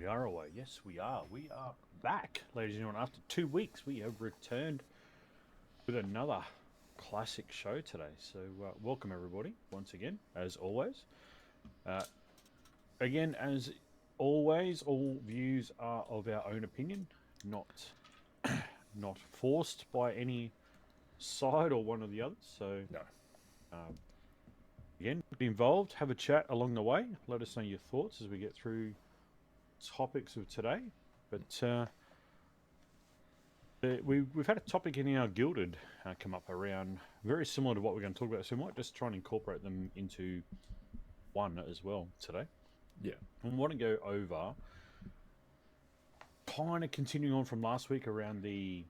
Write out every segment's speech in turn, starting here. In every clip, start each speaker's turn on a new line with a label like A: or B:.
A: We are away. Yes, we are. We are back, ladies and gentlemen. After 2 weeks, we have returned with another classic show today. So, welcome everybody once again, as always. Uh, again, as always, all views are of our own opinion, not not forced by any side or one or the other. So,
B: No.
A: um, again, be involved, have a chat along the way. Let us know your thoughts as we get through topics of today. But we've had a topic in our Gilded come up around very similar to what we're going to talk about, so we might just try and incorporate them into one as well today.
B: Yeah.
A: And we want to go over kind of continuing on from last week around the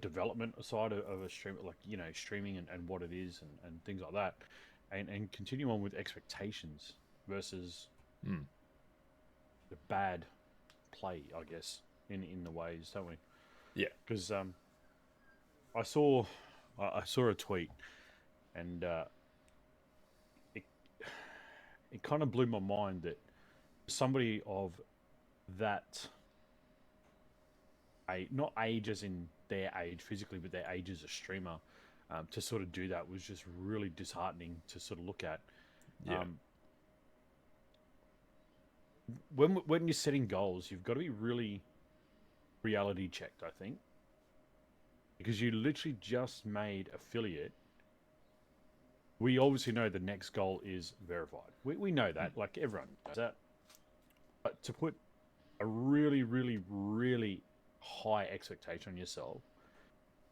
A: development side of a stream, like streaming and what it is and things like that, and continue on with expectations versus
B: Mm.
A: the bad play, I guess, in the ways, don't we?
B: Yeah.
A: Because I saw I saw a tweet, and it it kind of blew my mind that somebody of that not age as in their age physically, but their age as a streamer, to sort of do that was just really disheartening to sort of look at.
B: Yeah.
A: When you're setting goals, you've got to be really reality checked, I think, because you literally just made affiliate. We obviously know the next goal is verified. We know that, like everyone knows that. But to put a really, really, really high expectation on yourself,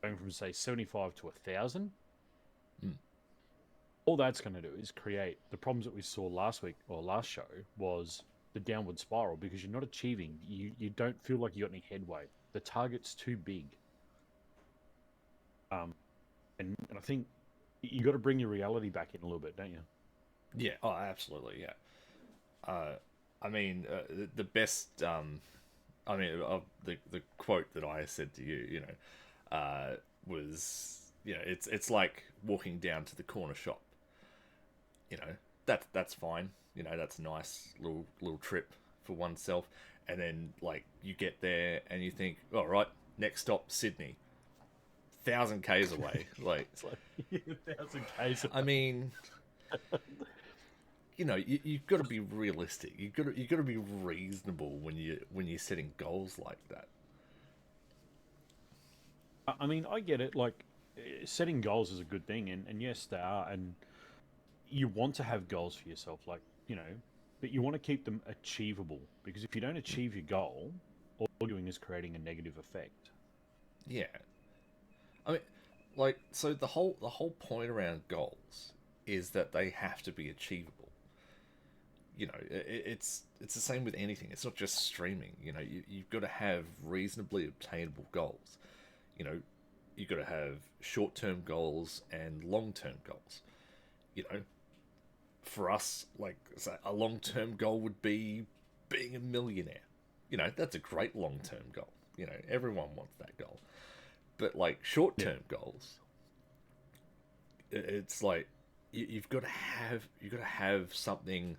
A: going from say 75 to 1,000,
B: Mm.
A: all that's going to do is create the problems that we saw last week or last show was the downward spiral because you're not achieving. You don't feel like you got any headway. The target's too big. And I think you got to bring your reality back in a little bit, don't you?
B: Yeah. Oh, absolutely. Yeah. I mean, the best. The quote that I said to you, was it's like walking down to the corner shop. That's fine. That's a nice little trip for oneself, and then like you get there and you think, all right, next stop Sydney, 1,000 k's away. Like,
A: It's like 1,000 k's.
B: I mean, you've got to be realistic. You got to be reasonable when you're setting goals like that.
A: I mean, I get it. Like, setting goals is a good thing, and yes, they are. And you want to have goals for yourself, like, but you want to keep them achievable because if you don't achieve your goal, all you're doing is creating a negative effect.
B: Yeah, I mean, like, so the whole point around goals is that they have to be achievable. It's the same with anything. It's not just streaming. You've got to have reasonably obtainable goals. You know, you've got to have short-term goals and long-term goals. You know, for us, like, say, a long-term goal would be being a millionaire. That's a great long-term goal. Everyone wants that goal. But like
A: Yeah.
B: short-term goals, it's like you've got to have something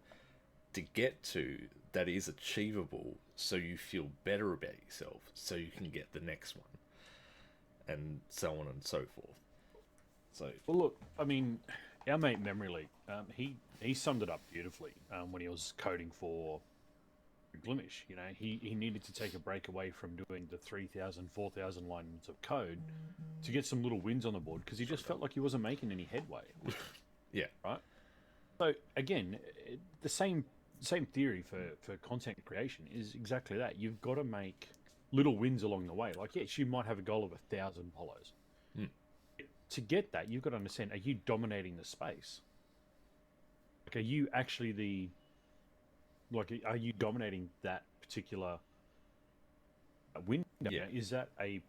B: to get to that is achievable, so you feel better about yourself, so you can get the next one, and so on and so forth. So
A: Well, look, I mean, our mate Memory Leak, he summed it up beautifully when he was coding for Glimish. He needed to take a break away from doing the 3,000, 4,000 lines of code to get some little wins on the board because he just felt like he wasn't making any headway.
B: yeah,
A: Right. So again, the same theory for content creation is exactly that. You've got to make little wins along the way. Like, yes, you might have a goal of 1,000 polos.
B: mm,
A: To get that, you've got to understand: are you dominating the space? Like, are you actually are you dominating that particular window?
B: yeah,
A: Is that a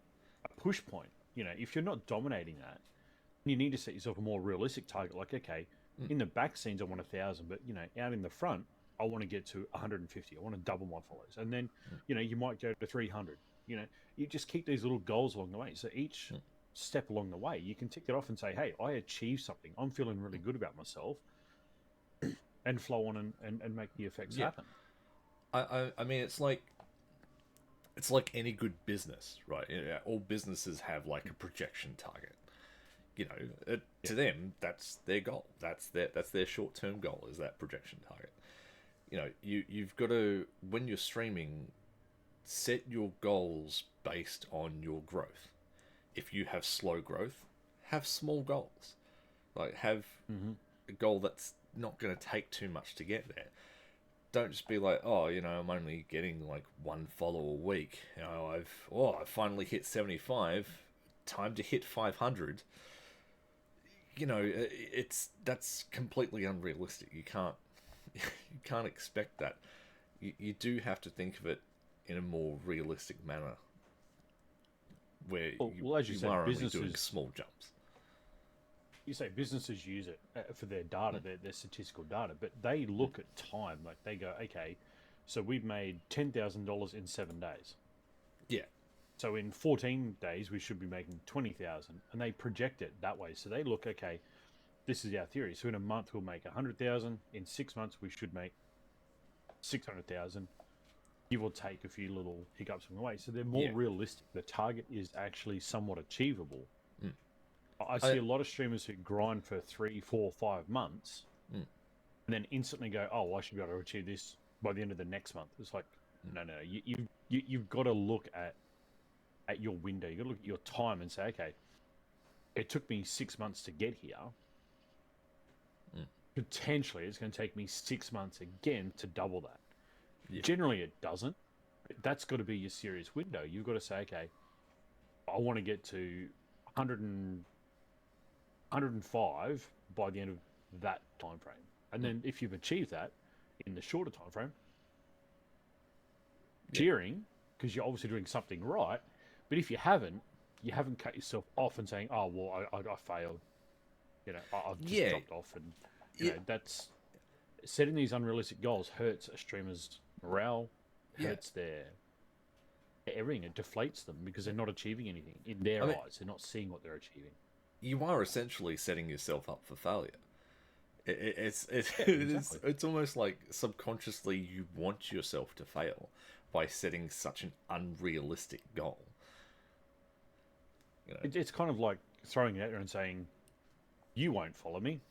A: push point? If you're not dominating that, you need to set yourself a more realistic target. Like, okay,
B: mm,
A: in the back scenes, I want 1,000, but out in the front, I want to get to 150. I want to double my follows, and then
B: mm,
A: you might go to 300. You just keep these little goals along the way. So each
B: mm,
A: step along the way, you can tick it off and say, "Hey, I achieved something. I'm feeling really good about myself," and flow on and make the effects
B: yeah.
A: happen.
B: I mean, it's like any good business, right? All businesses have like a projection target. You know,
A: Yeah.
B: to them, that's their goal. That's their short term goal, is that projection target. You know, you've got to, when you're streaming, set your goals based on your growth. If you have slow growth, have small goals. Like, have
A: Hmm.
B: a goal that's not going to take too much to get there. Don't just be like, oh, you know, I'm only getting like one follower a week. You know, I finally hit 75. Time to hit 500. You know, that's completely unrealistic. You can't you can't expect that. You do have to think of it in a more realistic manner, where
A: Well, as you
B: you
A: say,
B: are only doing
A: businesses.
B: small jumps.
A: You say businesses use it for their data, their statistical data, but they look at time. Like they go, okay, so we've made $10,000 in 7 days.
B: Yeah,
A: So in 14 days, we should be making 20,000, and they project it that way. So they look, okay, this is our theory. So in a month, we'll make 100,000. In 6 months, we should make 600,000. Give or take a few little hiccups along the way. So they're more
B: yeah.
A: realistic. The target is actually somewhat achievable.
B: Mm.
A: I see
B: I,
A: a lot of streamers who grind for 3, 4, 5 months
B: mm,
A: and then instantly go, "Oh, well, I should be able to achieve this by the end of the next month." It's like,
B: mm.
A: no, no, you've got to look at your window. You got to look at your time and say, okay, it took me 6 months to get here.
B: Mm.
A: Potentially, it's going to take me 6 months again to double that.
B: Yeah,
A: Generally, it doesn't. That's got to be your serious window. You've got to say, okay, I want to get to 100 105 by the end of that time frame. And
B: mm.
A: then if you've achieved that in the shorter time frame,
B: Yeah,
A: cheering because you're obviously doing something right. But if you haven't cut yourself off and saying, "Oh, well, I failed." You know, I've just
B: yeah,
A: dropped off, and
B: yeah,
A: that's setting these unrealistic goals hurts a streamer's morale,
B: yeah.
A: hurts their everything. It deflates them because they're not achieving anything in
B: I
A: their
B: mean,
A: eyes. They're not seeing what they're achieving.
B: you are essentially setting yourself up for failure.
A: Yeah, exactly.
B: It's almost like subconsciously you want yourself to fail by setting such an unrealistic goal. You know,
A: It's kind of like throwing it out there and saying, "You won't follow me,"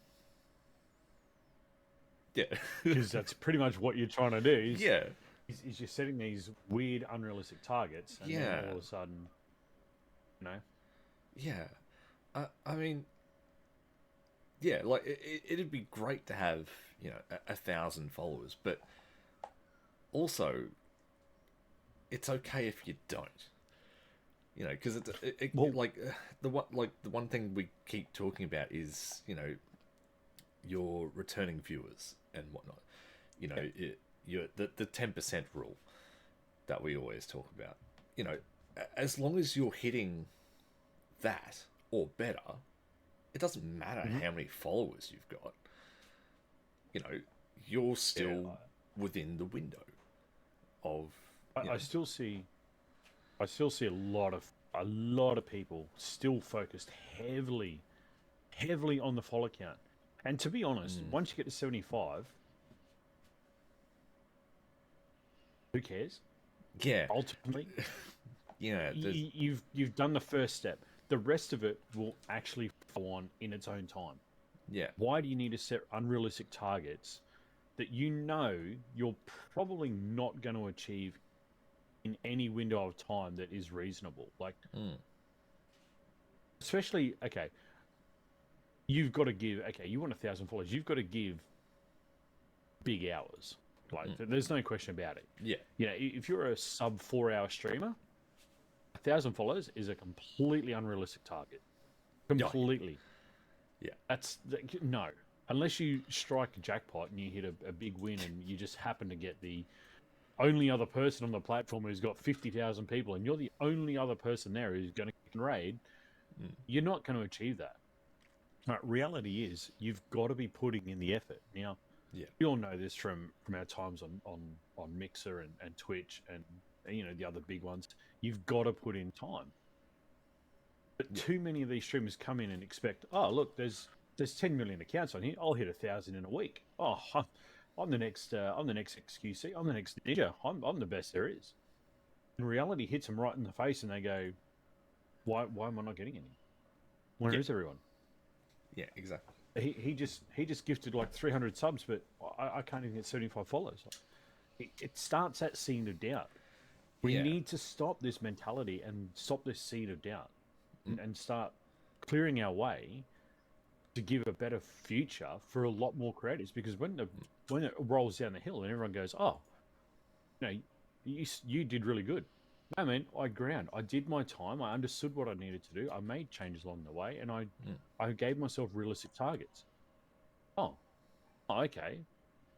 B: yeah,
A: because that's pretty much what you're trying to do.
B: yeah,
A: Is you're setting these weird, unrealistic targets, and then
B: yeah,
A: all of a sudden, you know,
B: yeah. I mean, yeah, like it'd be great to have, you know, 1,000 followers, but also it's okay if you don't. You know, because
A: well,
B: like the one thing we keep talking about is, you know, your returning viewers and whatnot. You
A: yeah,
B: know, the 10% rule that we always talk about. You know, as long as you're hitting that or better, it doesn't matter
A: mhm.
B: how many followers you've got. You know, you're
A: Yeah,
B: still within the window of, you
A: I
B: know,
A: still see, I still see a lot of people still focused heavily on the follow count. And to be honest,
B: mm,
A: once you get to 75, who cares?
B: yeah,
A: Ultimately,
B: yeah,
A: you've done the first step. The rest of it will actually follow on in its own time.
B: yeah,
A: Why do you need to set unrealistic targets that you know you're probably not going to achieve in any window of time that is reasonable? Like,
B: mm,
A: especially, okay, you've got to give, okay, you want 1,000 followers, you've got to give big hours. Like,
B: mm,
A: there's no question about it.
B: yeah,
A: You know, if you're a sub 4 hour streamer, 1,000 followers is a completely unrealistic target.
B: yeah,
A: Completely.
B: yeah,
A: That's no. Unless you strike a jackpot and you hit a big win and you just happen to get the only other person on the platform who's got 50,000 people and you're the only other person there who's going to raid,
B: mm,
A: you're not going to achieve that. Right, reality is you've got to be putting in the effort. Now,
B: yeah,
A: we all know this from our times on Mixer and Twitch and the other big ones. You've got to put in time. But
B: yeah,
A: too many of these streamers come in and expect, oh look, there's 10 million accounts on here. I'll hit 1,000 in a week. Oh, I'm the next XQC, I'm the next Ninja, I'm the best there is. And reality hits them right in the face, and they go, why am I not getting any? Where
B: Yeah,
A: is everyone?
B: yeah, exactly.
A: He just gifted like 300 subs, but I can't even get 75 follows. It starts that scene of doubt. We
B: Yeah.
A: need to stop this mentality and stop this seed of doubt,
B: Mm.
A: and start clearing our way to give a better future for a lot more creators. Because when it rolls down the hill and everyone goes, oh, you did really good. No, man, I ground. I did my time. I understood what I needed to do. I made changes along the way, and
B: Mm.
A: I gave myself realistic targets. Oh, okay.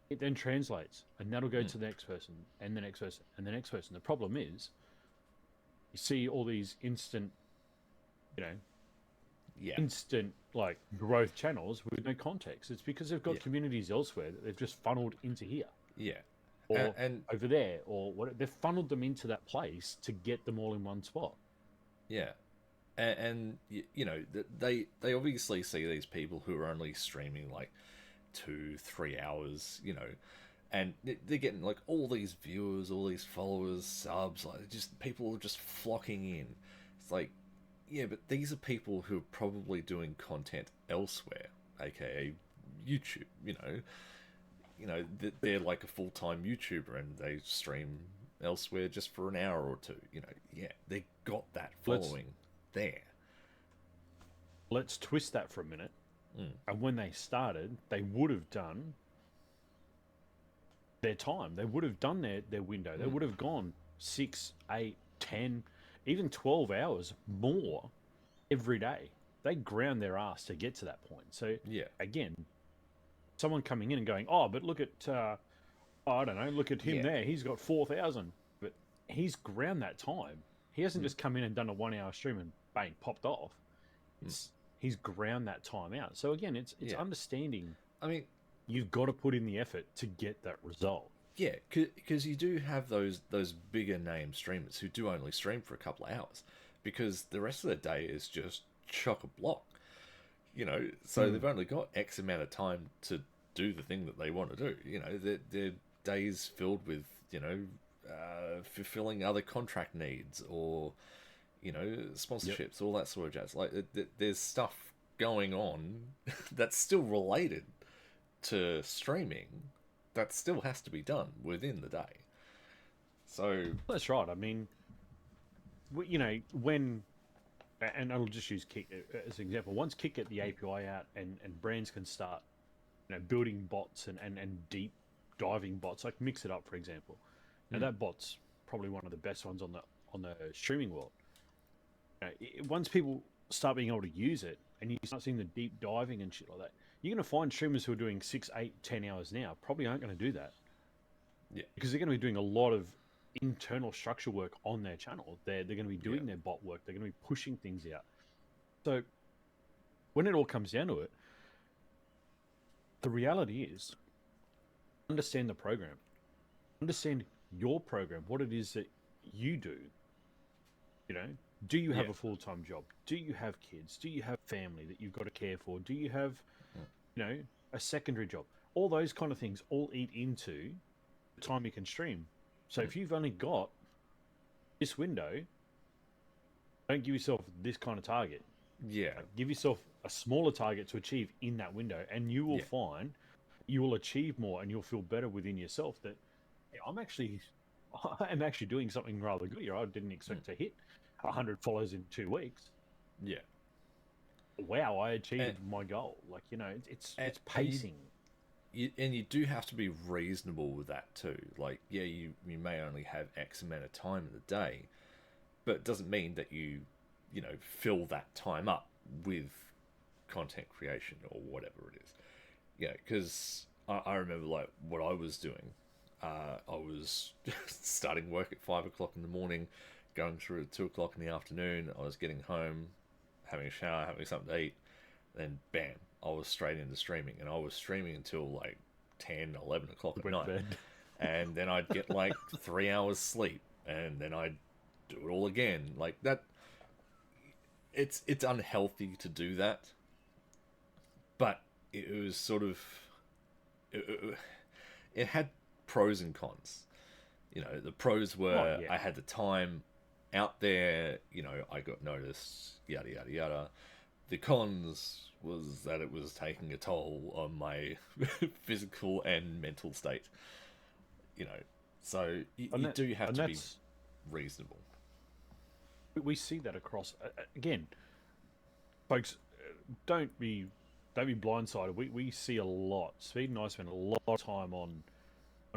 A: It then translates, and that'll go
B: Mm.
A: to the next person, and the next person, and the next person. The problem is, you see all these you know,
B: Yeah.
A: instant like growth channels with no context. It's because they've got
B: Yeah.
A: communities elsewhere that they've just funneled into here
B: Yeah.
A: or
B: And
A: over there, or what. They've funneled them into that place to get them all in one spot.
B: yeah. And you know, they obviously see these people who are only streaming like 2-3 hours, you know, and they're getting like all these viewers, all these followers, subs, like just people are just flocking in. It's like, yeah, but these are people who are probably doing content elsewhere, aka YouTube. They're like a full time YouTuber and they stream elsewhere just for an hour or two. Yeah, they got that
A: Let's
B: following there.
A: let's twist that for a minute.
B: Mm.
A: And when they started, they would have done their time. They would have done their window. They
B: Mm.
A: would have gone 6, 8, 10, even 12 hours more every day. They ground their ass to get to that point. So
B: Yeah.
A: again, someone coming in and going, oh, but look at, I don't know, look at him
B: Yeah.
A: there. He's got 4,000, but he's ground that time. He hasn't just come in and done a 1 hour stream and bang, popped off. He's ground that time out. So again, it's
B: Yeah.
A: understanding.
B: I mean,
A: You've got to put in the effort to get that result.
B: yeah, because you do have those bigger name streamers who do only stream for a couple of hours, because the rest of the day is just chock a block. So they've only got X amount of time to do the thing that they want to do. Their days filled with fulfilling other contract needs, or sponsorships, all that sort of jazz. Like there's stuff going on that's still related to streaming that still has to be done within the day. So
A: That's right. I mean, when, and I'll just use Kick as an example. Once Kick get the API out, and brands can start, building bots and deep diving bots, like Mix It Up, for example. Now that bot's probably one of the best ones on the streaming world. Once people start being able to use it, and you start seeing the deep diving and shit like that, you're going to find streamers who are doing 6, 8, 10 hours now probably aren't going to do that.
B: yeah,
A: Because they're going to be doing a lot of internal structure work on their channel. They're going to be doing their bot work. They're going to be pushing things out. So when it all comes down to it, the reality is, understand the program. Understand your program, what it is that you do. Do you have a full-time job? Do you have kids? Do you have family that you've got to care for? Do you have, a secondary job? All those kind of things all eat into the time you can stream. So if you've only got this window, don't give yourself this kind of target.
B: yeah,
A: Give yourself a smaller target to achieve in that window, and you will find you will achieve more, and you'll feel better within yourself that, hey, I'm actually doing something rather good here. I didn't expect to hit 100 follows in 2 weeks.
B: yeah.
A: Wow, I achieved my goal. Like, it's pacing.
B: You do have to be reasonable with that too. Like, yeah, you may only have X amount of time in the day, but it doesn't mean that you fill that time up with content creation or whatever it is. Yeah, because I remember like what I was doing. I was starting work at 5 o'clock in the morning, going through at 2 o'clock in the afternoon. I was getting home, having a shower, having something to eat, then bam, I was straight into streaming, and I was streaming until like 10, 11 o'clock at night. And then I'd get like 3 hours sleep, and then I'd do it all again. Like that, it's unhealthy to do that, but it was sort of, it had pros and cons. You know, the pros
A: Oh
B: were
A: yeah.
B: I had the time out there. You know, I got noticed. Yada yada yada. The cons was that it was taking a toll on my physical and mental state. You know, so
A: And
B: you
A: that
B: do have
A: and
B: to be
A: that's
B: reasonable.
A: we see that across again, folks. Don't be blindsided. We see a lot. Speed and I spend a lot of time on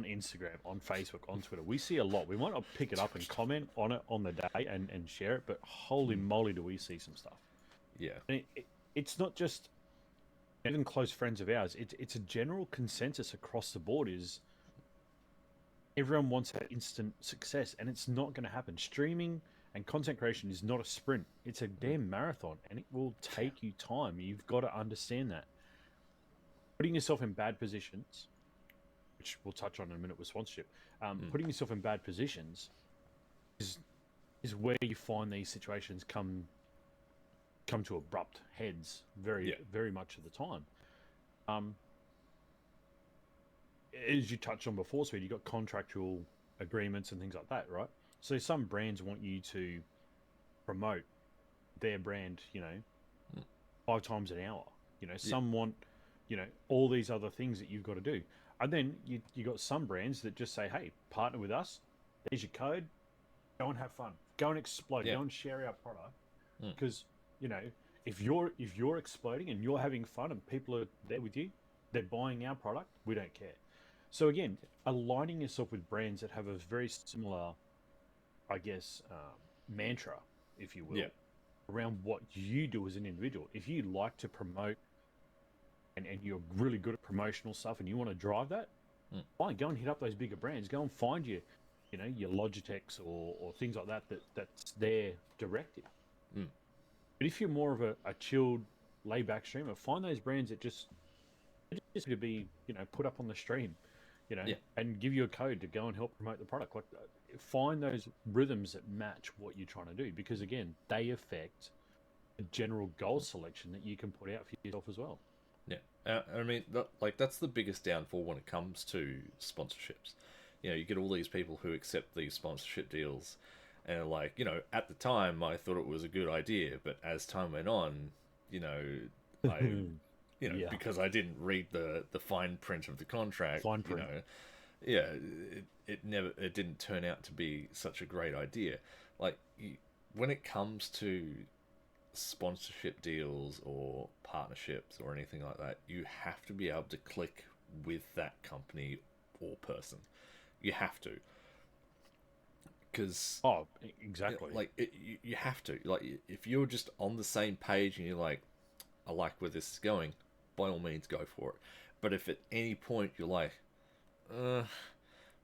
A: Instagram, on Facebook, on Twitter. We see a lot. We might not pick it up and comment on it on the day and share it, but holy
B: Mm,
A: moly, do we see some stuff.
B: yeah,
A: And it's not just even close friends of ours. It's a general consensus across the board is everyone wants that instant success, and it's not going to happen. Streaming and content creation is not a sprint. It's a
B: mm,
A: damn marathon, and it will
B: yeah,
A: take you time. You've got to understand that. Putting yourself in bad positions, which we'll touch on in a minute with sponsorship,
B: mm,
A: putting yourself in bad positions is is where you find these situations come to abrupt heads
B: yeah,
A: very much of the time. Um, as you touched on before, Speed, you've got contractual agreements and things like that, right? So some brands want you to promote their brand, 5 times an hour.
B: yeah,
A: Some want, all these other things that you've got to do. And then you got some brands that just say, hey, partner with us. There's your code. Go and have fun. Go and explode.
B: yeah,
A: Go and share our product.
B: mm,
A: Because, you know, if you're exploding and you're having fun and people are there with you, they're buying our product, we don't care. So again, aligning yourself with brands that have a very similar, I guess, mantra, if you
B: yeah,
A: will, around what you do as an individual. If you like to promote and you're really good at promotional stuff and you want to drive that,
B: mm,
A: fine, go and hit up those bigger brands. Go and find your Logitechs or things like that's their directive.
B: mm,
A: But if you're more of a chilled, laid back streamer, find those brands that just to be put up on the stream,
B: yeah,
A: and give you a code to go and help promote the product. Like find those rhythms that match what you're trying to do, because again, they affect the general goal selection that you can put out for yourself as well.
B: yeah. I mean, that's the biggest downfall when it comes to sponsorships. You know, you get all these people who accept these sponsorship deals, and like, at the time I thought it was a good idea, but as time went on, you know, I,
A: Yeah,
B: because I didn't read the fine print of the contract,
A: fine print.
B: yeah, it didn't turn out to be such a great idea. Like when it comes to sponsorship deals or partnerships or anything like that, you have to be able to click with that company or person. You have to, because
A: Oh, exactly.
B: you have to. Like if you're just on the same page and you're like, I like where this is going, by all means go for it. But if at any point you're like, uh,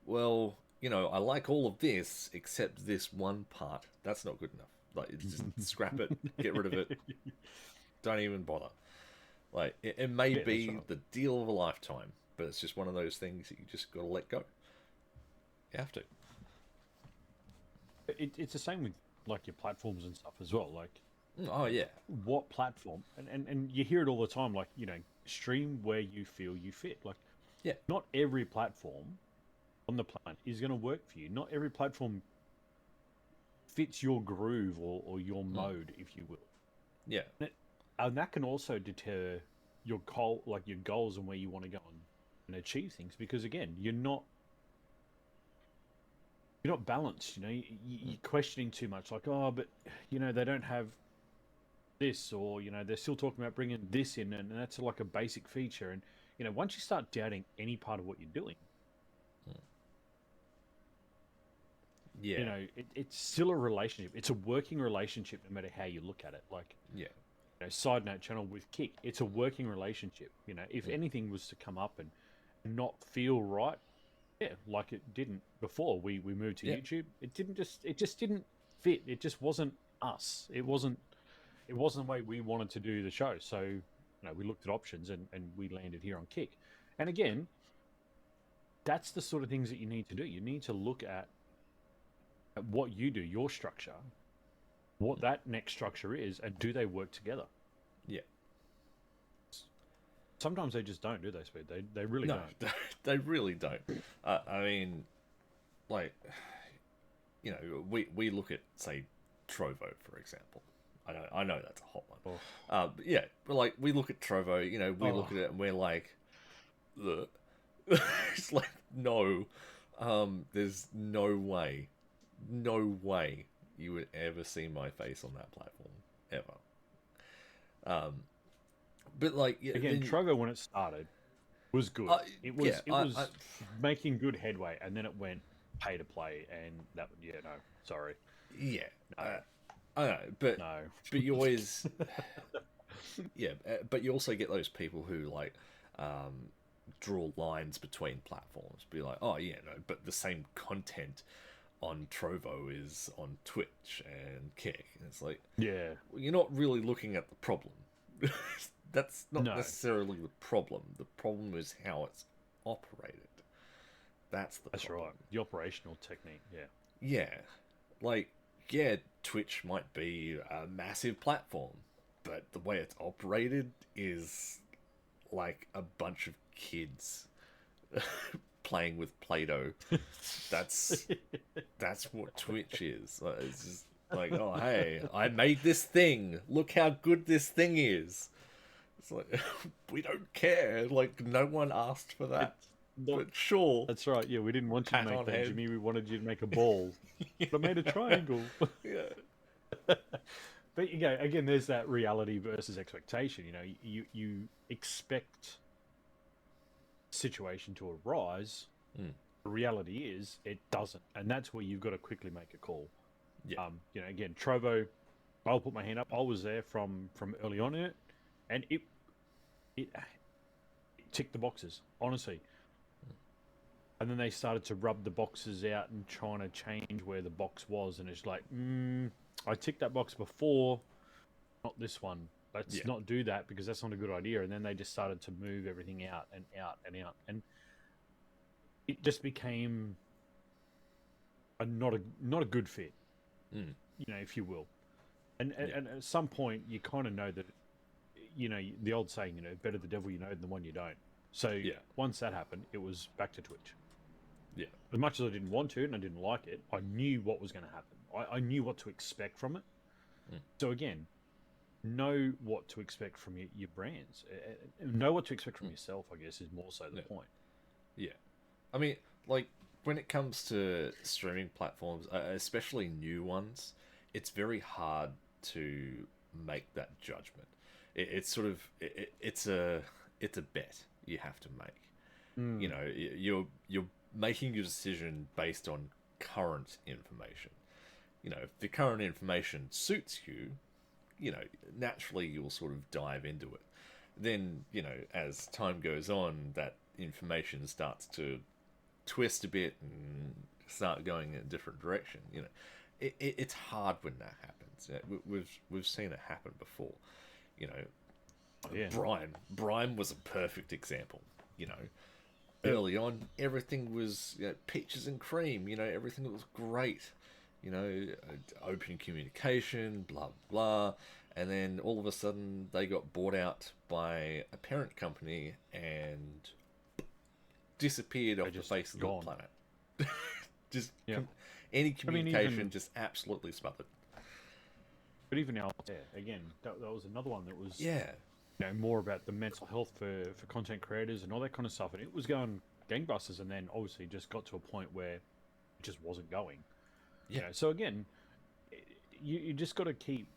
B: well, I like all of this except this one part, that's not good enough. Like, it's just scrap it, get rid of it, don't even bother. Like, it may
A: Yeah, that's
B: be
A: right.
B: the deal of a lifetime, but it's just one of those things that you just got to let go. You have to.
A: It's the same with like your platforms and stuff as well. Like
B: Oh yeah,
A: what platform, and you hear it all the time. Like stream where you feel you fit. Like
B: yeah,
A: not every platform on the planet is going to work for you. Not every platform fits your groove or your
B: mm,
A: mode, if you will.
B: yeah,
A: And that can also deter your goal, like your goals and where you want to go and achieve things. Because again, you're not balanced.
B: mm,
A: You're questioning too much. Like, oh, but they don't have this, or they're still talking about bringing this in, and that's like a basic feature. And once you start doubting any part of what you're doing,
B: mm. Yeah,
A: it's still a relationship. It's a working relationship, no matter how you look at it. Like,
B: yeah,
A: SideNote channel with Kick, it's a working relationship. If
B: mm,
A: anything was to come up and not feel right, yeah, like it didn't before we moved to
B: yeah,
A: YouTube, it just didn't fit. It just wasn't us. It wasn't the way we wanted to do the show. So, we looked at options and we landed here on Kick. And again, that's the sort of things that you need to do. You need to look at what you do, your structure, what
B: mm,
A: that next structure is, and do they work together?
B: yeah.
A: sometimes they just don't, do they, Speed? They really
B: No,
A: don't.
B: they really don't. I mean, like, you know, we look at, say, Trovo, for example. I know that's a hot one.
A: Oh,
B: But yeah, but like we look at Trovo, you know, we look
A: oh,
B: at it and we're like, ugh. It's like no, there's no way you would ever see my face on that platform ever. Um, but like, yeah,
A: again,
B: then
A: Trovo when it started was good.
B: uh, yeah,
A: It was making good headway, and then it went pay to play, and that yeah no, sorry,
B: yeah,
A: no,
B: I know, but
A: no,
B: you always, yeah, but you also get those people who like um, draw lines between platforms. Be like, oh yeah, no, but the same content on Trovo is on Twitch and Kick. And it's like,
A: yeah,
B: well, you're not really looking at the problem. That's not
A: no,
B: necessarily the problem. The problem is how it's operated. That's the
A: that's
B: problem.
A: right. The operational technique, yeah,
B: Yeah, like, yeah, Twitch might be a massive platform, but the way it's operated is like a bunch of kids playing with Play-Doh. That's that's what Twitch is. Like, it's just like, oh hey, I made this thing. Look how good this thing is. It's like we don't care. Like no one asked for that,
A: it's not.
B: but sure,
A: That's right. Yeah, we didn't want you to
B: pat
A: make
B: on
A: that,
B: head.
A: Jimmy. We wanted you to make a ball, but I made a triangle.
B: Yeah,
A: But you go again. There's that reality versus expectation. You know, you expect situation to arise.
B: mm,
A: The reality is it doesn't, and that's where you've got to quickly make a call.
B: yeah,
A: You know, again, Trovo, I'll put my hand up. I was there from early on in it, and it ticked the boxes, honestly. And then they started to rub the boxes out and trying to change where the box was, and it's like, I ticked that box before, not this one. Let's
B: yeah,
A: not do that because that's not a good idea. And then they just started to move everything out and out and out, and it just became not a good fit,
B: mm,
A: you know, if you will. And
B: yeah,
A: and at some point, you kind of know that, you know, the old saying, you know, better the devil you know than the one you don't. So
B: yeah,
A: once that happened, it was back to Twitch.
B: yeah,
A: As much as I didn't want to and I didn't like it, I knew what was going to happen. I knew what to expect from it.
B: mm,
A: So again, know what to expect from your brands. Know what to expect from
B: mm,
A: yourself, I guess, is more so the
B: yeah,
A: point.
B: yeah. I mean, like when it comes to streaming platforms, especially new ones, it's very hard to make that judgment. It's sort of it's a bet you have to make. You
A: Mm,
B: know, you're making your decision based on current information. You know, if the current information suits you, you know, naturally you'll sort of dive into it. Then, you know, as time goes on, that information starts to twist a bit and start going in a different direction. You know, it's hard when that happens. Yeah, we've seen it happen before. You know,
A: yeah.
B: Brian was a perfect example. You know,
A: Yep.
B: early on, everything was, you know, peaches and cream. You know, everything was great. You know, open communication, blah blah. And then all of a sudden, they got bought out by a parent company and disappeared
A: They're
B: off the
A: just
B: face of the
A: gone.
B: planet. Just
A: Yeah.
B: any
A: I mean,
B: communication
A: even
B: just absolutely smothered.
A: but even now, yeah. Again, that was another one that was,
B: Yeah,
A: you know, more about the mental health for content creators and all that kind of stuff, and it was going gangbusters, and then obviously just got to a point where it just wasn't going. You
B: yeah,
A: know, so again, you just got to keep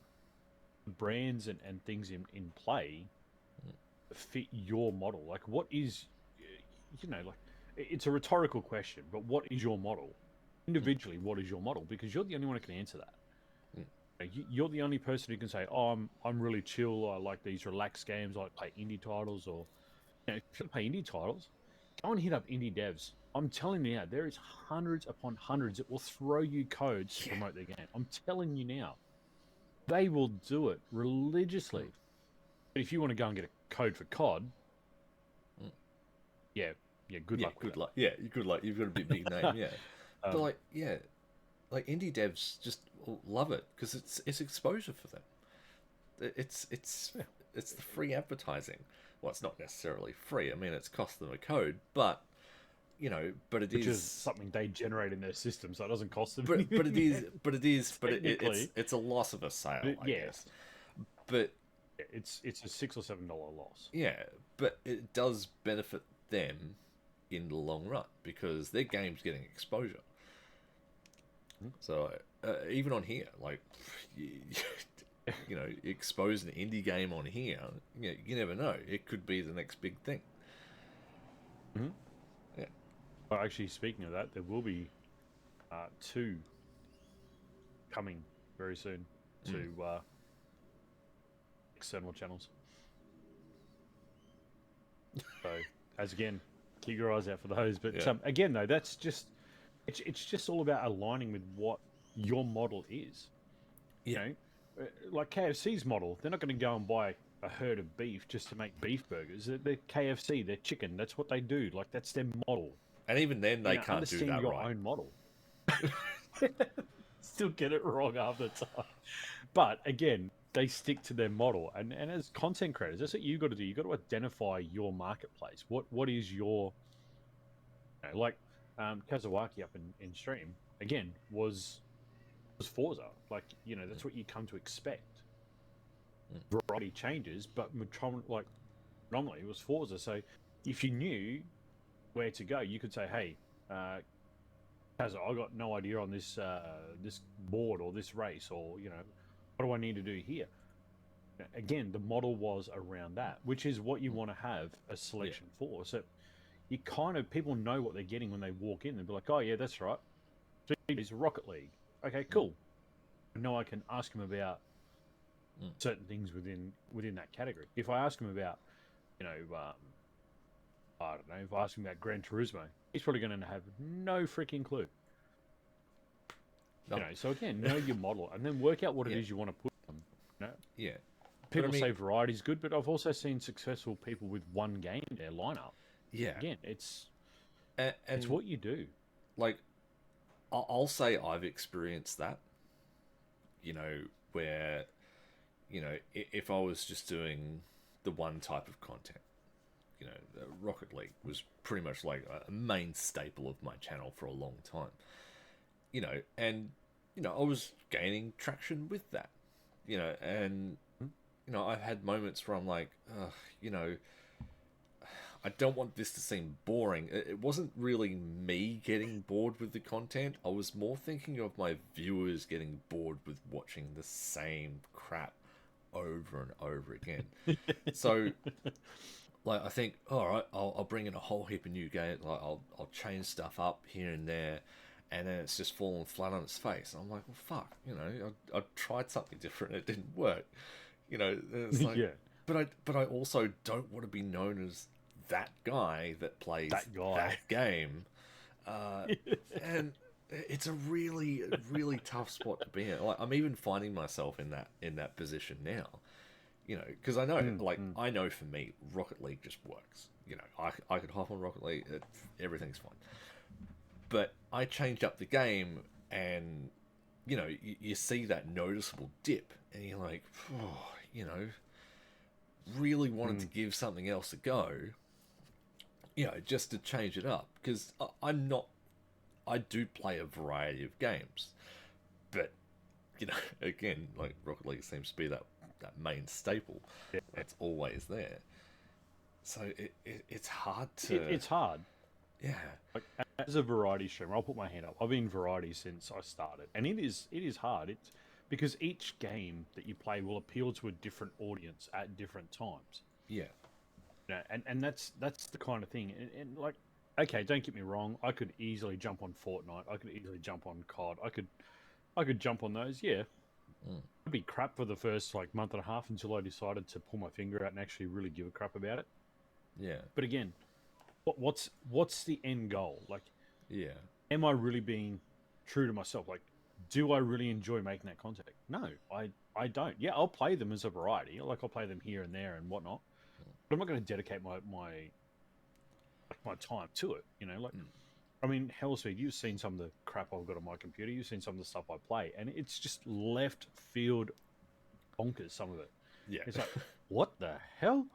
A: brands and things in play fit your model. Like, what is, you know, like it's a rhetorical question, but what is your model? Individually, what is your model? Because you're the only one who can answer that.
B: mm,
A: You're the only person who can say, "Oh, I'm really chill. I like these relaxed games. I like play indie titles." Or, you know, if you play indie titles, go and hit up indie devs. I'm telling you now, there is hundreds upon hundreds that will throw you codes to
B: yeah,
A: promote their game. I'm telling you now, they will do it
B: mm,
A: religiously. But if you want to go and get a code for COD,
B: mm.
A: yeah, yeah, good
B: Yeah.
A: luck with
B: Good luck. Yeah, good luck. You've got a big name.
A: that.
B: Yeah, but
A: um,
B: like, yeah, like indie devs just love it because it's exposure for them. It's
A: yeah,
B: it's the free advertising. well, it's not necessarily free. I mean, it's cost them a code, but but it
A: which is
B: is.
A: something they generate in their system, so it doesn't cost them
B: But it is,
A: anything.
B: it's
A: Technically,
B: it's a loss of a sale, I
A: yes,
B: guess. But
A: it's a $6 or $7 loss.
B: yeah, but it does benefit them in the long run because their game's getting exposure. So even on here, like expose an indie game on here, you never know. It could be the next big thing.
A: Mm-hmm.
B: Yeah.
A: Well, actually, speaking of that, there will be two coming very soon to external channels. So, as again, keep your eyes out for those. But
B: Yeah.
A: again, though, that's just it's just all about aligning with what your model is.
B: Yeah.
A: Like KFC's model, they're not going to go and buy a herd of beef just to make beef burgers. They're KFC, they're chicken. That's what they do. Like that's their model.
B: And even then, they can't do
A: understand
B: that
A: your
B: right.
A: own model. Still get it wrong half the time. But again, they stick to their model. And as content creators, that's what you've got to do. You've got to identify your marketplace. What is your... like Kazawaki up in stream, again, was Forza. Like, that's what you come to expect. Variety changes, but normally it was Forza. So if you knew where to go, you could say, hey, Kaz, I got no idea on this this board or this race, or what do I need to do here? Again, the model was around that, which is what you want to have a selection for. So you people know what they're getting when they walk in. They'll be like, oh yeah, that's right, it's Rocket League. Okay, cool. Now I can ask him about certain things within that category. If I ask him about, I don't know, if I ask him about Gran Turismo, he's probably going to have no freaking clue.
B: No.
A: So again, know your model and then work out what it is you want to put on.
B: Yeah.
A: People say variety is good, but I've also seen successful people with one game in their lineup.
B: Yeah.
A: Again, it's
B: and
A: what you do.
B: Like, I'll say I've experienced that. Where, if I was just doing the one type of content, Rocket League was pretty much like a main staple of my channel for a long time. And I was gaining traction with that. And I've had moments where I'm like, I don't want this to seem boring. It wasn't really me getting bored with the content. I was more thinking of my viewers getting bored with watching the same crap over and over again. So, like, I think, all right, I'll bring in a whole heap of new games. Like, I'll change stuff up here and there, and then it's just falling flat on its face. And I'm like, well, fuck, I tried something different. It didn't work. It's like, but I also don't want to be known as that guy that plays that game, and it's a really, really tough spot to be in. Like, I'm even finding myself in that position now, because I know, I know for me, Rocket League just works. I could hop on Rocket League, everything's fine. But I changed up the game, and you see that noticeable dip, and you're like, really wanted to give something else a go. Just to change it up, because I do play a variety of games, but again, like Rocket League seems to be that main staple that's always there. So it's hard to.
A: It's hard.
B: Yeah.
A: Like, as a variety streamer, I'll put my hand up. I've been variety since I started, and it is hard. It's because each game that you play will appeal to a different audience at different times.
B: Yeah.
A: And that's the kind of thing. And like, okay, don't get me wrong. I could easily jump on Fortnite. I could easily jump on COD. I could jump on those. Yeah, it'd be crap for the first month and a half until I decided to pull my finger out and actually really give a crap about it.
B: Yeah.
A: But again, what's the end goal? Like,
B: yeah,
A: am I really being true to myself? Like, do I really enjoy making that content? No, I don't. Yeah, I'll play them as a variety. Like, I'll play them here and there and whatnot. But I'm not going to dedicate my time to it. I mean, Hellspeed, you've seen some of the crap I've got on my computer. You've seen some of the stuff I play, and it's just left field bonkers. Some of it.
B: Yeah.
A: It's like, what the hell?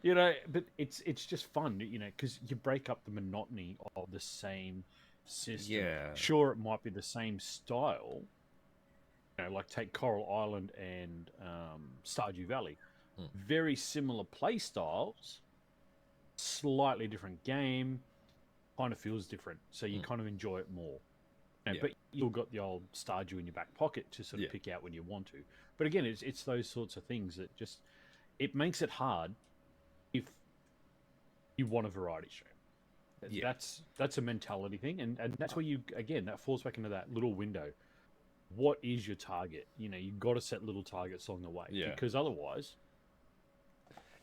A: but it's just fun, because you break up the monotony of the same system.
B: Yeah.
A: Sure, it might be the same style, like take Coral Island and Stardew Valley, very similar play styles, slightly different game, kind of feels different, so you kind of enjoy it more. But you still got the old Stardew in your back pocket to sort of pick out when you want to. But again, it's those sorts of things that just it makes it hard if you want a variety stream. That's a mentality thing, and that's where that falls back into that little window. What is your target? You've got to set little targets along the way, because otherwise,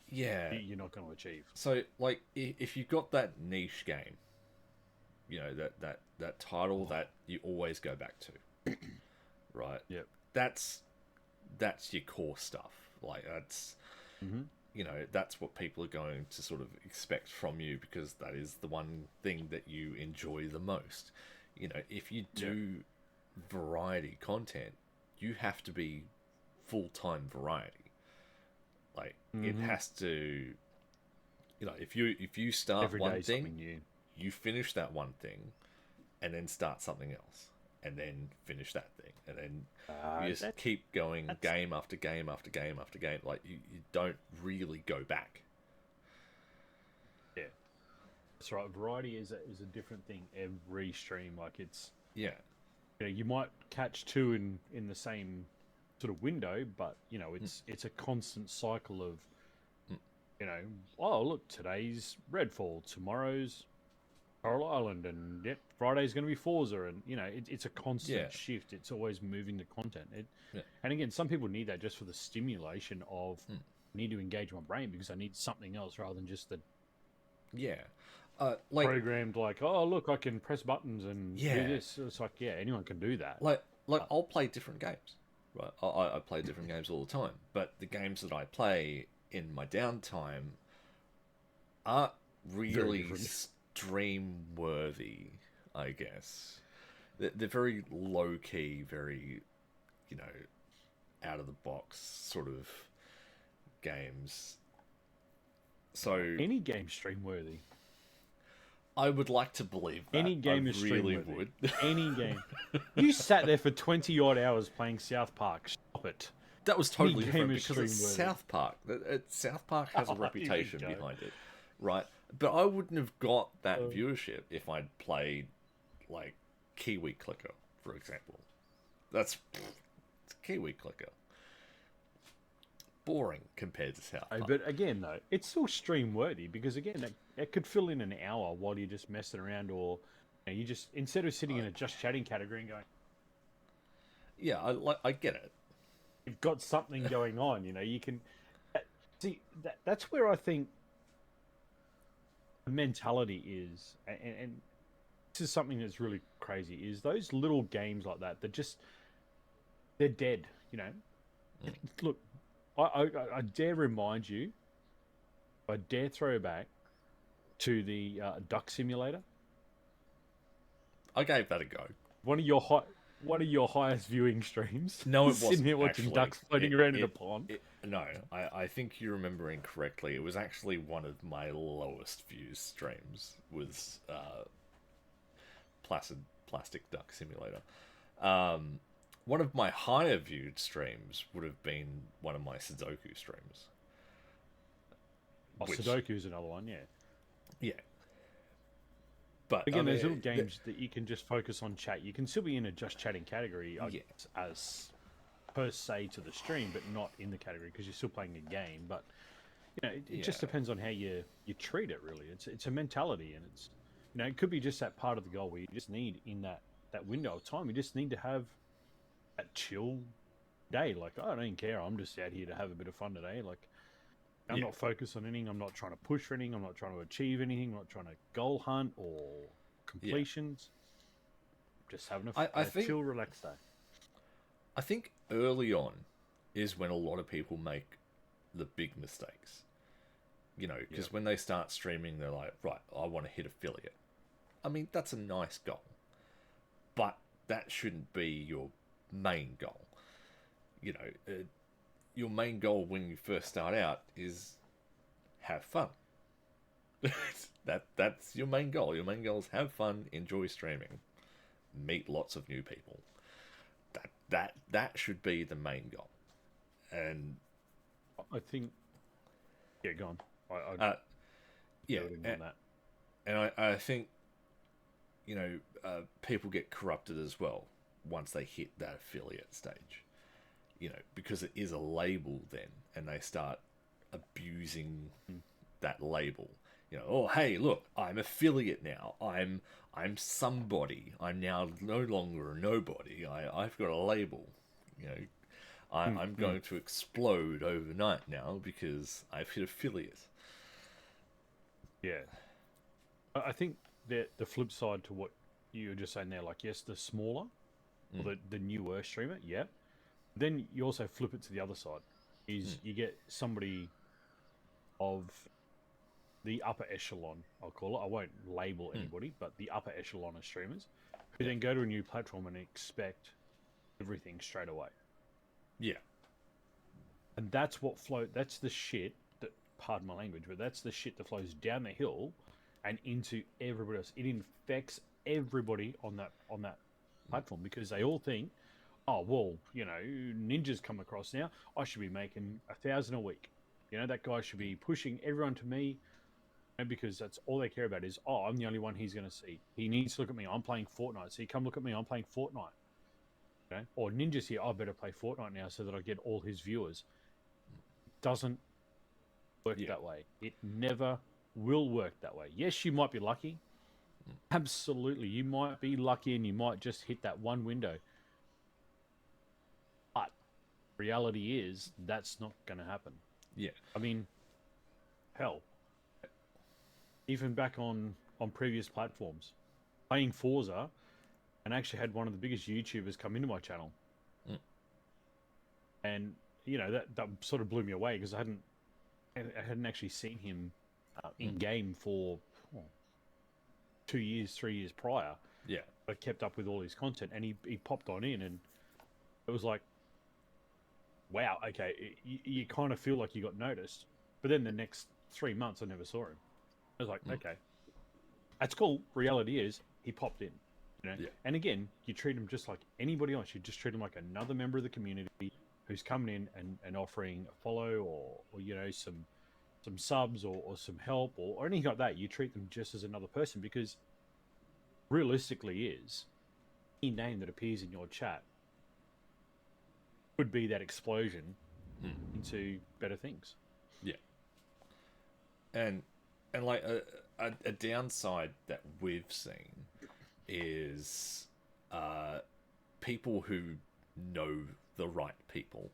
A: you're not going to achieve.
B: So, like, if you've got that niche game, that title that you always go back to, right?
A: Yep.
B: That's your core stuff. Like, that's that's what people are going to sort of expect from you, because that is the one thing that you enjoy the most. If you do variety content, you have to be full-time variety. Like, it has to, if you start
A: Every
B: one
A: day
B: thing,
A: something new.
B: you finish that one thing, and then start something else, and then finish that thing, and then you just keep going game after game after game after game. Like, you don't really go back.
A: Yeah, that's right. Variety is a different thing every stream. Like, it's you might catch two in the same sort of window, but it's a constant cycle of oh, look, today's Redfall, tomorrow's Coral Island, and Friday's going to be Forza, and it's a constant shift. It's always moving the content. And again, some people need that just for the stimulation of I need to engage my brain because I need something else rather than just the
B: like
A: programmed, like, oh, look, I can press buttons and do this. It's like, anyone can do that.
B: Like I'll play different games, right? I play different games all the time, but the games that I play in my downtime aren't really stream worthy, I guess. They're very low key, very out of the box sort of games. So
A: any game stream worthy.
B: I would like to believe that.
A: Any game
B: I
A: is
B: really
A: stream
B: would.
A: Any game. You sat there for 20 odd hours playing South Park. Stop it.
B: That was totally
A: Any
B: different
A: game is
B: because it's
A: stream-worthy.
B: South Park. South Park has a reputation
A: Here we go.
B: behind it, right? But I wouldn't have got that viewership if I'd played like Kiwi Clicker, for example. It's Kiwi Clicker. Boring compared to South Park.
A: But again, though, it's still stream worthy because again, it could fill in an hour while you're just messing around, or you just instead of sitting in a just chatting category and going,
B: yeah, I get it.
A: You've got something going on. You can see that's where I think the mentality is, and this is something that's really crazy. Is those little games like that? They're dead. Look. I dare remind you, I dare throw back to the Duck Simulator.
B: I gave that a go.
A: One of your highest viewing streams.
B: No, it wasn't.
A: Sitting here watching
B: actually.
A: ducks floating around in a pond.
B: No, I think you're remembering correctly. It was actually one of my lowest views streams. Was Plastic Duck Simulator. One of my higher viewed streams would have been one of my Sudoku streams.
A: Sudoku is another one, yeah.
B: Yeah. But
A: again, those little games that you can just focus on chat. You can still be in a just chatting category as per se to the stream, but not in the category because you're still playing a game. But it just depends on how you treat it. Really, it's a mentality, and it's it could be just that part of the goal where you just need in that window of time. You just need to have that chill day. Like, I don't even care. I'm just out here to have a bit of fun today. Like, I'm not focused on anything. I'm not trying to push for anything. I'm not trying to achieve anything. I'm not trying to goal hunt or completions. Just having a chill, relaxed day.
B: I think early on is when a lot of people make the big mistakes. Because when they start streaming, they're like, right, I want to hit affiliate. I mean, that's a nice goal. But that shouldn't be your main goal. Your main goal when you first start out is have fun. That's your main goal. Your main goal is have fun, enjoy streaming, meet lots of new people. That should be the main goal. And
A: I think, yeah, go on.
B: uh, yeah,
A: Building
B: and,
A: on that.
B: and I think people get corrupted as well once they hit that affiliate stage. Because it is a label then, and they start abusing that label. Oh hey, look, I'm affiliate now. I'm somebody. I'm now no longer a nobody. I've got a label. I'm going to explode overnight now because I've hit affiliate.
A: Yeah. I think that the flip side to what you were just saying there, like, yes, the smaller or the newer streamer, yeah. Then you also flip it to the other side, is you get somebody of the upper echelon, I'll call it. I won't label anybody, but the upper echelon of streamers who then go to a new platform and expect everything straight away.
B: Yeah.
A: And that's that's the shit that, pardon my language, but that's the shit that flows down the hill and into everybody else. It infects everybody on that platform because they all think, oh, well, Ninja's come across now. I should be making 1,000 a week. That guy should be pushing everyone to me, because that's all they care about is, oh, I'm the only one he's going to see. He needs to look at me. I'm playing Fortnite. So you come look at me. I'm playing Fortnite. Okay? Or Ninja's here. I better play Fortnite now so that I get all his viewers. It doesn't work that way. It never will work that way. Yes, you might be lucky. Absolutely. You might be lucky and you might just hit that one window. But reality is that's not going to happen.
B: Yeah.
A: I mean, hell, even back on previous platforms, playing Forza, and actually had one of the biggest YouTubers come into my channel. And, that sort of blew me away because I hadn't actually seen him in game for 2 years, 3 years prior.
B: Yeah.
A: I kept up with all his content, and he popped on in, and it was like, wow, okay, you kind of feel like you got noticed. But then the next 3 months, I never saw him. I was like, okay, that's cool. Reality is, he popped in.
B: Yeah.
A: And again, you treat him just like anybody else. You just treat him like another member of the community who's coming in and offering a follow or some subs or some help or anything like that. You treat them just as another person because realistically is any name that appears in your chat could be that explosion into better things.
B: Yeah. And like a downside that we've seen is people who know the right people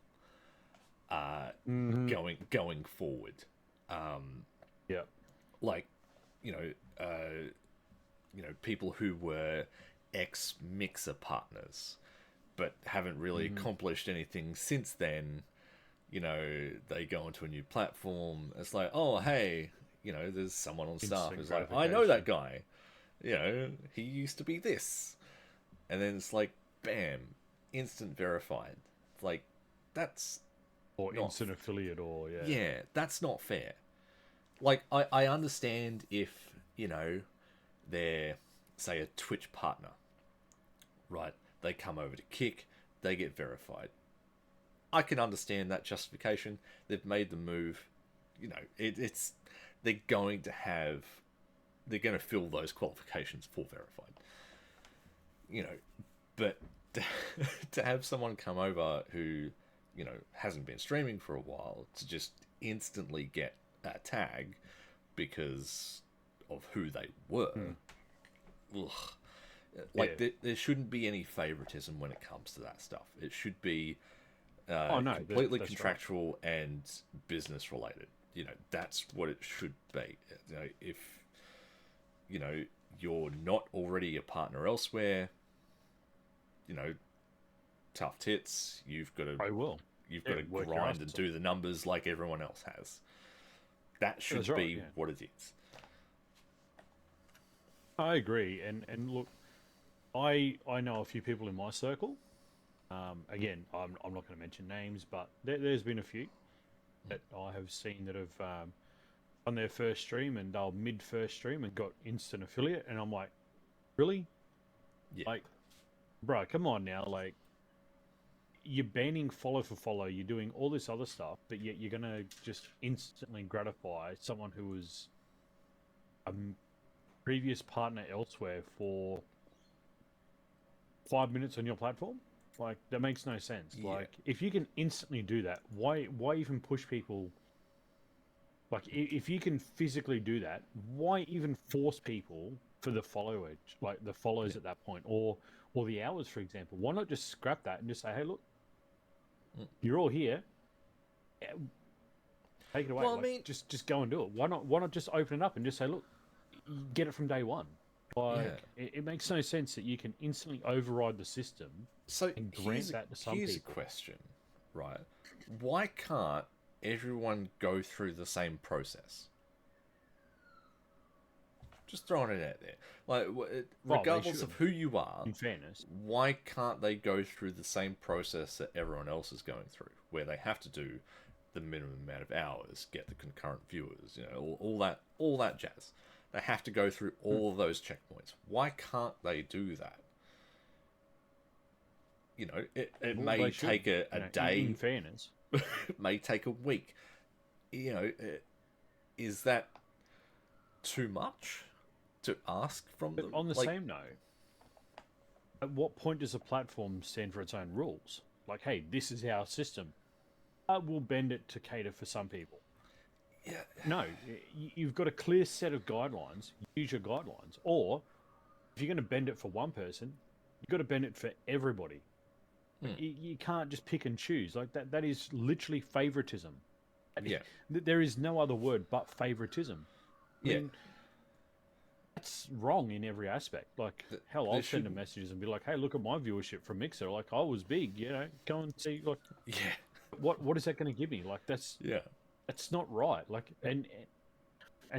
B: going forward. Like people who were ex-Mixer partners but haven't really accomplished anything since then. They go onto a new platform. It's like, oh, hey, there's someone on staff who's like, I know that guy. He used to be this. And then it's like, bam, instant verified. It's like, that's...
A: Or instant affiliate, or,
B: Yeah, that's not fair. Like, I understand if, they're, say, a Twitch partner, right? They come over to Kick, they get verified. I can understand that justification. They've made the move. It's they're going to fill those qualifications for verified. But to have someone come over who, hasn't been streaming for a while to just instantly get a tag because of who they were. There shouldn't be any favoritism when it comes to that stuff. It should be completely that's contractual and business related. That's what it should be. If you're not already a partner elsewhere, tough tits. You've got to. You've got to grind and do the numbers like everyone else has. That should be what it is.
A: I agree, and look, I know a few people in my circle. Again, I'm not going to mention names, but there's been a few that I have seen that have on their first stream and they'll mid first stream and got instant affiliate, and I'm like, really?
B: Yeah.
A: Like, bro, come on now. Like, you're banning follow for follow. You're doing all this other stuff, but yet you're gonna just instantly gratify someone who was a previous partner elsewhere for 5 minutes on your platform. Like, that makes no sense.
B: Yeah.
A: Like, if you can instantly do that, why even push people? Like, if you can physically do that, why even force people for the followers, like the follows at that point, or the hours, for example? Why not just scrap that and just say, hey, look, you're all here. Take it away.
B: Well, I
A: Like,
B: mean,
A: just go and do it. Why not just open it up and just say, look, you get it from day one. Like, it makes no sense that you can instantly override the system
B: so
A: and grant that to some
B: here's
A: people.
B: a question, right? Why can't everyone go through the same process? Just throwing it out there. Like, regardless of who you are,
A: In fairness,
B: why can't they go through the same process that everyone else is going through, where they have to do the minimum amount of hours, get the concurrent viewers, you know, all that jazz. They have to go through all of those checkpoints. Why can't they do that? You know, it may take a day.
A: In fairness,
B: It may take a week. You know, is that too much to ask from
A: but
B: them?
A: on the same note, at what point does a platform stand for its own rules? Like, hey, this is our system. We'll bend it to cater for some people.
B: Yeah.
A: No, you've got a clear set of guidelines. Use your guidelines. Or if you're going to bend it for one person, you've got to bend it for everybody. You can't just pick and choose. Like, that is literally favoritism.
B: Yeah.
A: There is no other word but favoritism. I mean, that's wrong in every aspect. Like, hell, I'll send them messages and be like, hey, look at my viewership from Mixer. Like, I was big, you know, go and see. Like,
B: Yeah.
A: what is that going to give me? Like, that's not right. Like, and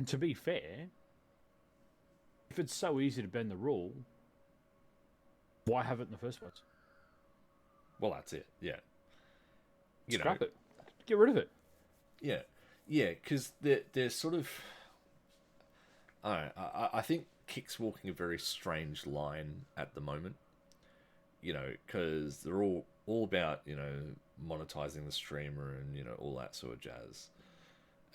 A: to be fair, if it's so easy to bend the rule, why have it in the first place?
B: Well, that's it. Yeah.
A: Scrap it. Get rid of it.
B: Yeah. Yeah, because they're sort of... I think Kick's walking a very strange line at the moment. You know, because they're all about, you know, monetizing the streamer and, you know, all that sort of jazz.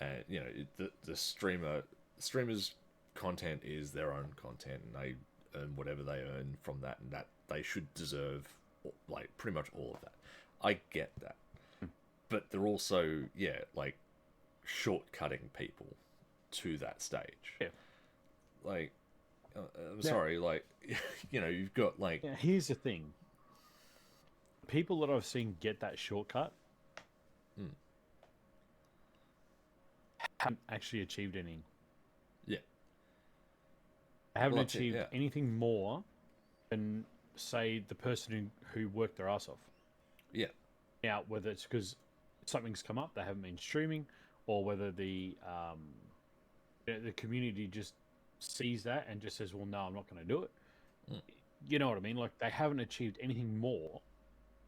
B: And, you know, the streamer's content is their own content, and they earn whatever they earn from that, and that they should deserve, like, pretty much all of that. I get that. But they're also, like, shortcutting people to that stage.
A: Yeah.
B: Like, I'm sorry, like, you know, you've got, like...
A: Yeah, here's the thing. People that I've seen get that shortcut haven't actually achieved anything.
B: Yeah.
A: They haven't achieved anything more than, say, the person who worked their ass off.
B: Yeah.
A: Now, whether it's because something's come up, they haven't been streaming, or whether the community just sees that and just says, well, no, I'm not going to do it. You know what I mean? Like, they haven't achieved anything more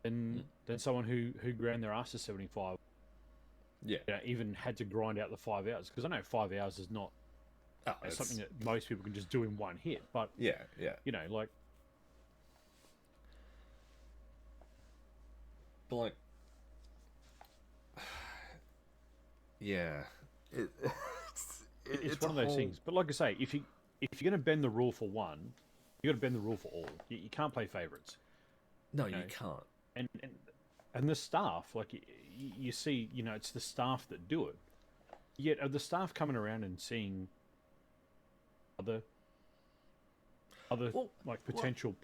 A: than someone who ground their ass to 75.
B: Yeah.
A: You know, even had to grind out the 5 hours. Because I know 5 hours is not something that most people can just do in one hit. But,
B: yeah.
A: You know, like...
B: But, like... Yeah.
A: It's one of those things. But like I say, if you're going to bend the rule for one, you got to bend the rule for all. You can't play favorites.
B: No, you can't.
A: And the staff, like you see, you know, it's the staff that do it. Yet are the staff coming around and seeing other like potential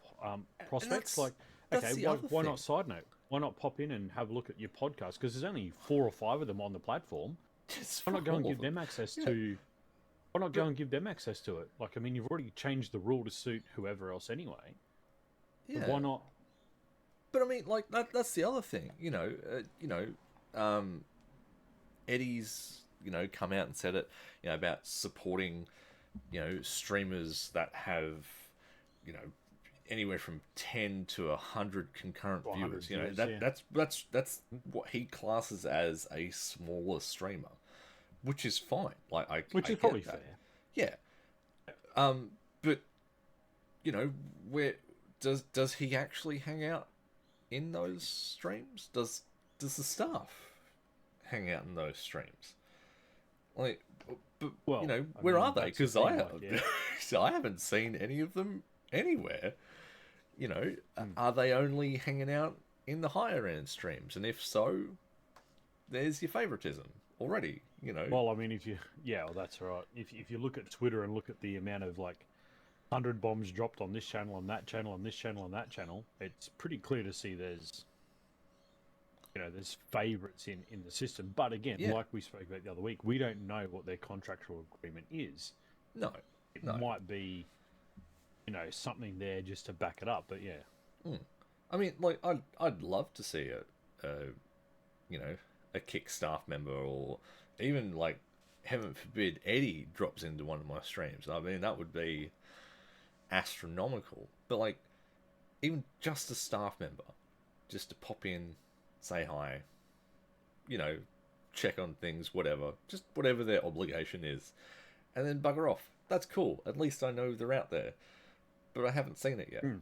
A: prospects? Like, okay, why not SideNote? Why not pop in and have a look at your podcast? Because there's only 4 or 5 of them on the platform. Why not go and give them access to? Why not go and give them access to it? Like, I mean, you've already changed the rule to suit whoever else anyway.
B: Yeah.
A: Why not?
B: But I mean, like that's the other thing. Eddie's, you know, come out and said it, you know, about supporting, you know, streamers that have, you know, anywhere from 10 to 100 concurrent viewers. You know, that's what he classes as a smaller streamer. which is fine. Like
A: which
B: I
A: is
B: get
A: probably
B: that.
A: fair.
B: Yeah. But you know, where does he actually hang out in those streams? Does the staff hang out in those streams? Like, but you
A: Well,
B: know,
A: I
B: where
A: mean,
B: are they?
A: that's the
B: Because
A: thing. Like, yeah.
B: I haven't seen any of them anywhere. You know,
A: Mm.
B: are they only hanging out in the higher end streams? And if so, there's your favoritism already. You know,
A: Well, I mean, well, that's right. If you look at Twitter and look at the amount of like 100 bombs dropped on this channel, on that channel, on this channel, on that channel, it's pretty clear to see there's favorites in the system. But again,
B: yeah,
A: like we spoke about the other week, we don't know what their contractual agreement is.
B: no,
A: It
B: no.
A: might be, something there just to back it up. But yeah,
B: Mm. I mean, like, I'd love to see you know, a Kick staff member, or even like, heaven forbid, Eddie drops into one of my streams. I mean, that would be astronomical. But like, even just a staff member, just to pop in, say hi, you know, check on things, whatever, just whatever their obligation is, and then bugger off. That's cool. At least I know they're out there, but I haven't seen it yet.
A: Mm.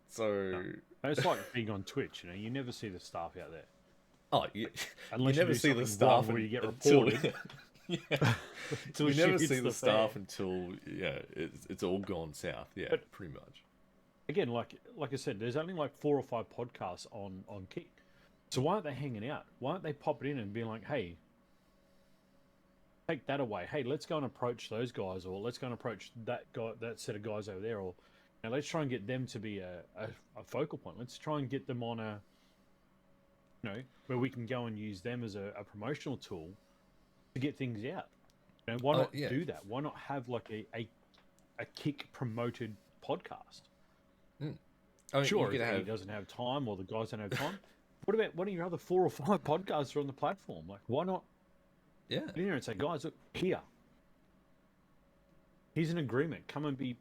B: So
A: no. And it's like being on Twitch. You never see the staff out there.
B: oh, you
A: Unless
B: never
A: do
B: see the
A: something
B: staff
A: wrong where you get
B: until
A: reported.
B: yeah.
A: Until
B: You
A: shit
B: never
A: hits
B: see the staff
A: fan.
B: until it's all gone south. Yeah,
A: But-
B: pretty much.
A: Again, like I said, there's only like 4 or 5 podcasts on Kick. So why aren't they hanging out? Why aren't they popping in and being like, hey, take that away. Hey, let's go and approach those guys, or let's go and approach that guy, that set of guys over there, or let's try and get them to be a focal point. Let's try and get them on where we can go and use them as a promotional tool to get things out. Why not do that? Why not have like a Kick promoted podcast?
B: I mean,
A: Sure, if he doesn't have time or the guys don't have time. What about one of your other 4 or 5 podcasts are on the platform? Like, why not
B: yeah.
A: get in there and say, guys, look, here's an agreement. Come and be,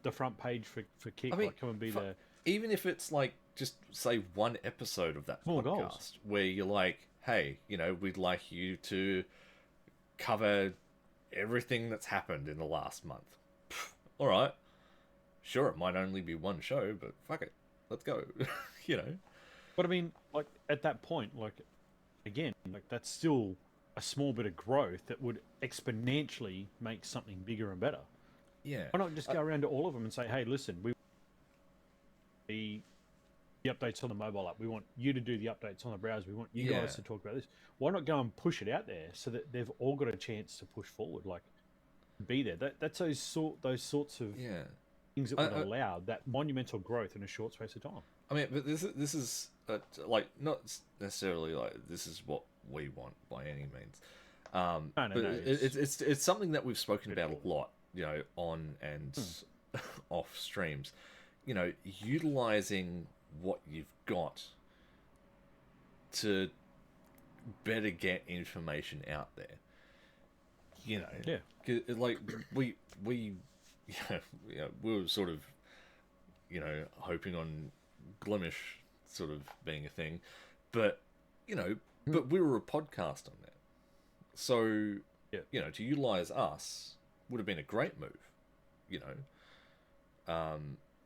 A: the front page for Kick.
B: I mean,
A: come and be the...
B: Even if it's like, just say one episode of that
A: Small
B: podcast
A: goals.
B: where you're like, hey, we'd like you to cover everything that's happened in the last month. All right. Sure, it might only be one show, but fuck it. Let's go.
A: But I mean, like, at that point, like, again, like, that's still a small bit of growth that would exponentially make something bigger and better.
B: Yeah.
A: Why not just go around to all of them and say, hey, listen, we the updates on the mobile app. We want you to do the updates on the browser. We want you guys to talk about this. Why not go and push it out there so that they've all got a chance to push forward, like, be there. That's those sorts of things that would allow that monumental growth in a short space of time.
B: I mean, but this is like, not necessarily like this is what we want by any means. It's something that we've spoken about a lot, on and off streams. Utilizing what you've got to better get information out there. Like we we were sort of hoping on Glimish sort of being a thing, but but we were a podcast on that, so to utilize us would have been a great move,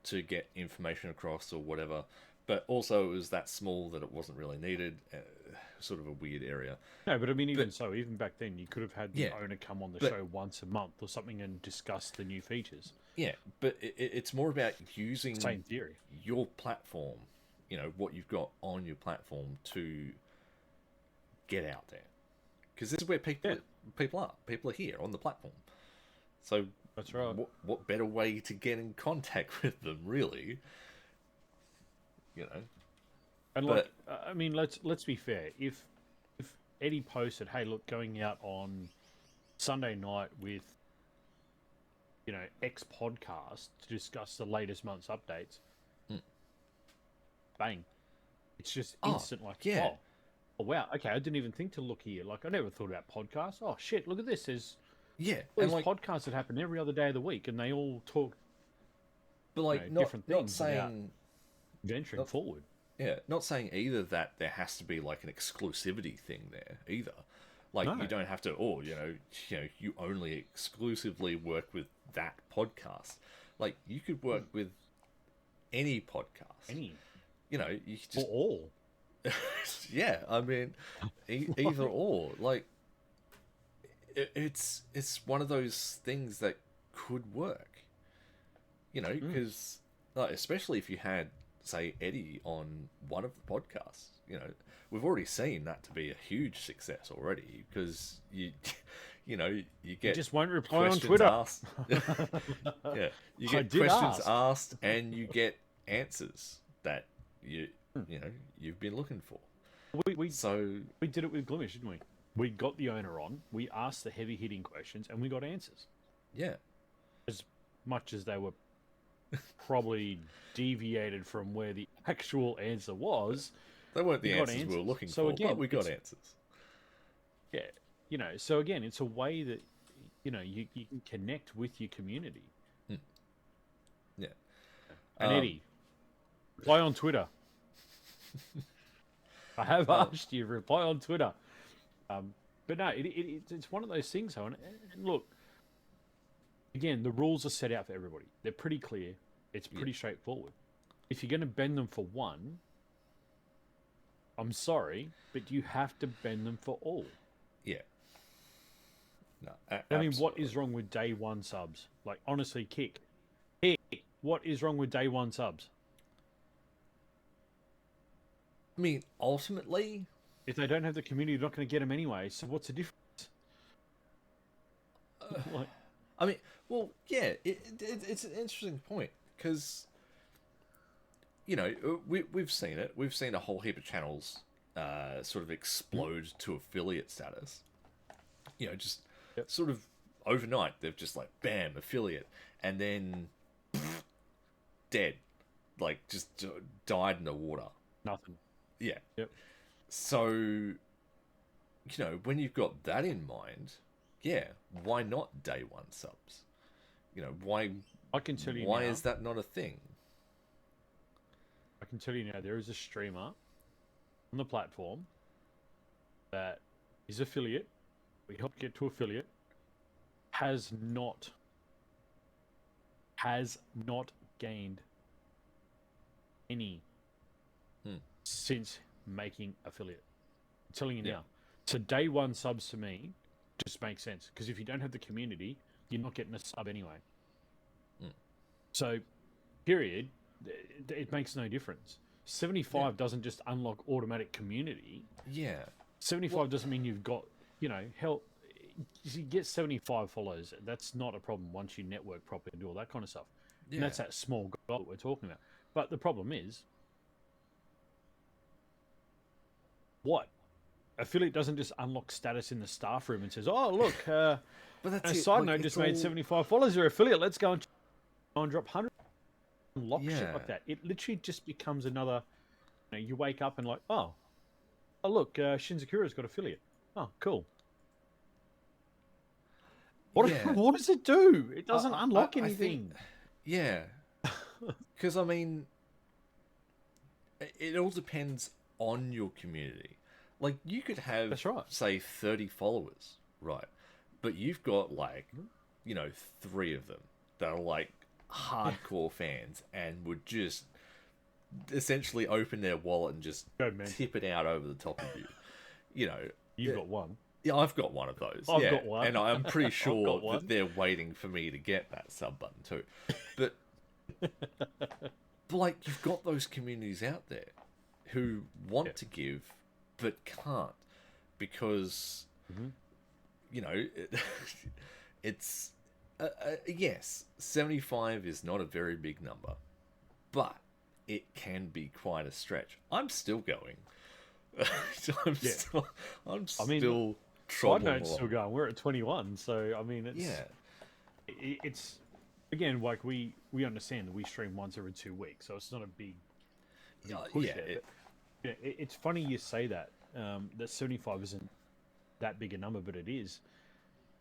B: to get information across or whatever. But also it was that small that it wasn't really needed. Sort of a weird area.
A: No, but I mean, even back then, you could have had the owner come on the show once a month or something and discuss the new features.
B: Yeah, but it's more about using
A: same theory,
B: your platform, what you've got on your platform to get out there, because this is where people are. People are here on the platform. So
A: that's right.
B: What better way to get in contact with them, really?
A: And I mean, let's be fair. If Eddie posted, "Hey, look, going out on Sunday night with X podcast to discuss the latest month's updates," bang, it's just instant. Oh wow, okay, I didn't even think to look here. Like, I never thought about podcasts. Oh shit, look at this. There's
B: and
A: these podcasts that happen every other day of the week, and they all talk,
B: but like
A: different things.
B: Not saying
A: venturing forward.
B: Yeah, not saying either that there has to be like an exclusivity thing there either. Like
A: No.
B: you don't have to, you only exclusively work with that podcast. Like you could work with any podcast.
A: Any
B: You know, you could
A: or
B: just
A: all.
B: yeah. I mean, either or. Like it's one of those things that could work. You know, because like, especially if you had, say, Eddie on one of the podcasts. You know, we've already seen that to be a huge success already because you know, you get
A: just won't reply on
B: questions
A: Twitter.
B: asked. Yeah, you
A: I
B: get
A: did
B: questions
A: ask.
B: asked, and you get answers that you know you've been looking for.
A: We
B: So
A: did it with Glimish, didn't we? We got the owner on. We asked the heavy hitting questions, and we got answers.
B: yeah,
A: As much as they were probably deviated from where the actual answer was,
B: they weren't
A: we
B: the
A: got
B: answers we were looking
A: So
B: for,
A: again,
B: but we got answers.
A: yeah, you know. So again, it's a way that you know you can connect with your community.
B: Yeah,
A: And Eddie, reply on Twitter. I have asked you, reply on Twitter. But no, it's one of those things, though. And look, again, the rules are set out for everybody. They're pretty clear. It's pretty straightforward. If you're going to bend them for one, I'm sorry, but you have to bend them for all.
B: yeah. No,
A: I mean, what is wrong with day one subs? Like, honestly, Kick, what is wrong with day one subs?
B: I mean, ultimately,
A: If they don't have the community, they're not going to get them anyway. So what's the difference? Like,
B: I mean, well, yeah, it's an interesting point because you know we've seen it. We've seen a whole heap of channels sort of explode to affiliate status. You know, just sort of overnight, they've just like bam, affiliate, and then dead, like just died in the water.
A: nothing.
B: Yeah.
A: Yep.
B: So, you know, when you've got that in mind, yeah, why not day one subs? You know, why?
A: I can tell you
B: Why
A: now,
B: is that not a thing?
A: I can tell you now, there is a streamer on the platform that is affiliate. We helped get to affiliate. Has not gained any since making affiliate. I'm telling you now. So day one subs to me just makes sense because if you don't have the community, you're not getting a sub anyway. So, period. It makes no difference. 75 doesn't just unlock automatic community.
B: Yeah.
A: 75 doesn't mean you've got, you know, hell, you get 75 follows. That's not a problem once you network properly and do all that kind of stuff.
B: Yeah.
A: And that's that small goal that we're talking about. But the problem is, what? Affiliate doesn't just unlock status in the staff room and says, oh, look,
B: But that's
A: a
B: it.
A: side
B: Like,
A: note
B: it's
A: just made
B: all-
A: 75 followers. You're affiliate. Let's go and drop 100. Unlock shit
B: Yeah.
A: like that. It literally just becomes another, you know, you wake up and like, oh look, Shinzakura's got affiliate. Oh, cool. What,
B: Yeah.
A: what does it do? It doesn't unlock
B: I
A: anything.
B: think- yeah. Because, I mean, it all depends on your community. Like, you could have,
A: That's right.
B: say, 30 followers, right? But you've got, like, you know, 3 of them that are, like, hardcore fans and would just essentially open their wallet and just
A: Go, man.
B: tip it out over the top of you. You know,
A: You've got one.
B: yeah, I've got one of those.
A: I've
B: yeah.
A: got one.
B: And I'm pretty sure
A: got one.
B: that they're waiting for me to get that sub button too. But, like, you've got those communities out there who want to give but can't because, you know, it's yes, 75 is not a very big number, but it can be quite a stretch. I'm still going. I'm still
A: SideNote's
B: trotting
A: still
B: along.
A: going. We're at 21, so I mean, it's again like we understand that we stream once every 2 weeks, so it's not a big push
B: Yeah,
A: there. But it's funny you say that that 75 isn't that big a number, but it is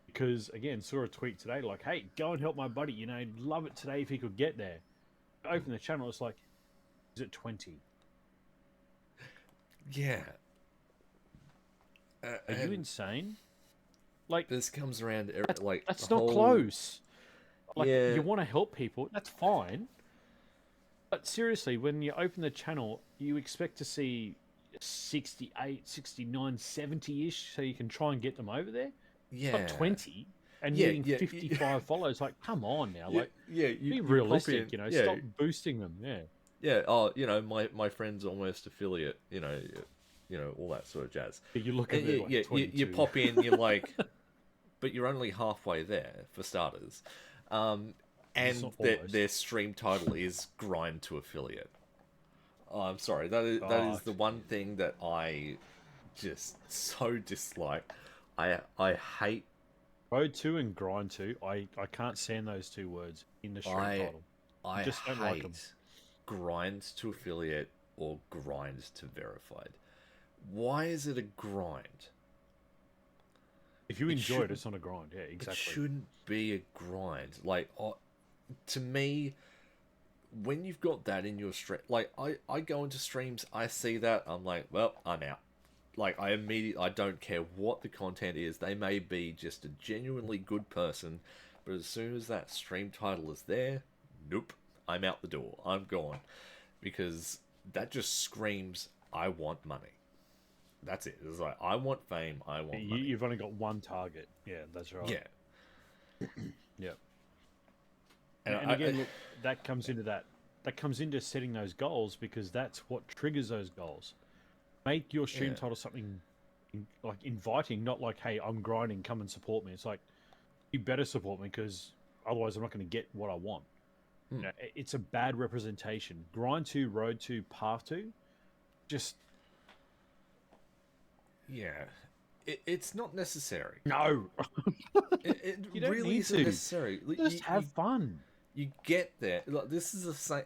A: because again, saw a tweet today like, "Hey, go and help my buddy. You know, love it today if he could get there." Open the channel, it's like, is it 20?
B: yeah.
A: Are you
B: And
A: insane? Like
B: this comes around like
A: that's
B: the
A: not
B: whole
A: close. Like
B: yeah
A: you want to help people, that's fine. But seriously, when you open the channel, you expect to see 68, 69, 70-ish so you can try and get them over there. Got
B: yeah
A: 20 and
B: yeah
A: needing
B: yeah
A: 55 follows. Like, come on now.
B: yeah
A: Like,
B: yeah
A: be
B: you pop
A: realistic,
B: in
A: you know,
B: yeah
A: stop boosting them. Yeah.
B: yeah oh my friend's almost affiliate, all that sort of jazz.
A: You look
B: And
A: at it like
B: you
A: 22.
B: pop in, you're like, but you're only halfway there for starters.
A: It's
B: And
A: not almost.
B: their stream title is grind to affiliate. Oh, I'm sorry, that is
A: Fuck.
B: the one thing that I just so dislike. I hate
A: Road 2 and Grind 2, I can't stand those two words in the stream
B: I
A: title. I
B: I
A: just don't like them.
B: hate grind to affiliate or grind to verified. Why is it a grind?
A: If you
B: It
A: enjoy it,
B: shouldn't
A: it's not a grind. Yeah,
B: it
A: exactly.
B: shouldn't be a grind. Like, to me, when you've got that in your stream, like I go into streams, I see that, I'm like, well, I'm out. Like, I don't care what the content is. They may be just a genuinely good person, but as soon as that stream title is there, nope, I'm out the door. I'm gone, because that just screams, I want money. That's it. It's like, I want fame. I want money.
A: You've only got one target. Yeah, that's right.
B: Yeah,
A: Yeah.
B: and
A: And again, look, that comes into that. That comes into setting those goals because that's what triggers those goals. Make your stream
B: yeah,
A: title something like inviting, not like, "Hey, I'm grinding, come and support me." It's like you better support me because otherwise, I'm not going to get what I want.
B: hmm,
A: You know, it's a bad representation. Grind to, road to, path to, just
B: yeah. It's not necessary.
A: no.
B: It
A: You don't
B: really
A: need
B: isn't
A: to.
B: necessary. Like,
A: Just have fun.
B: you get there. Like, this is the same.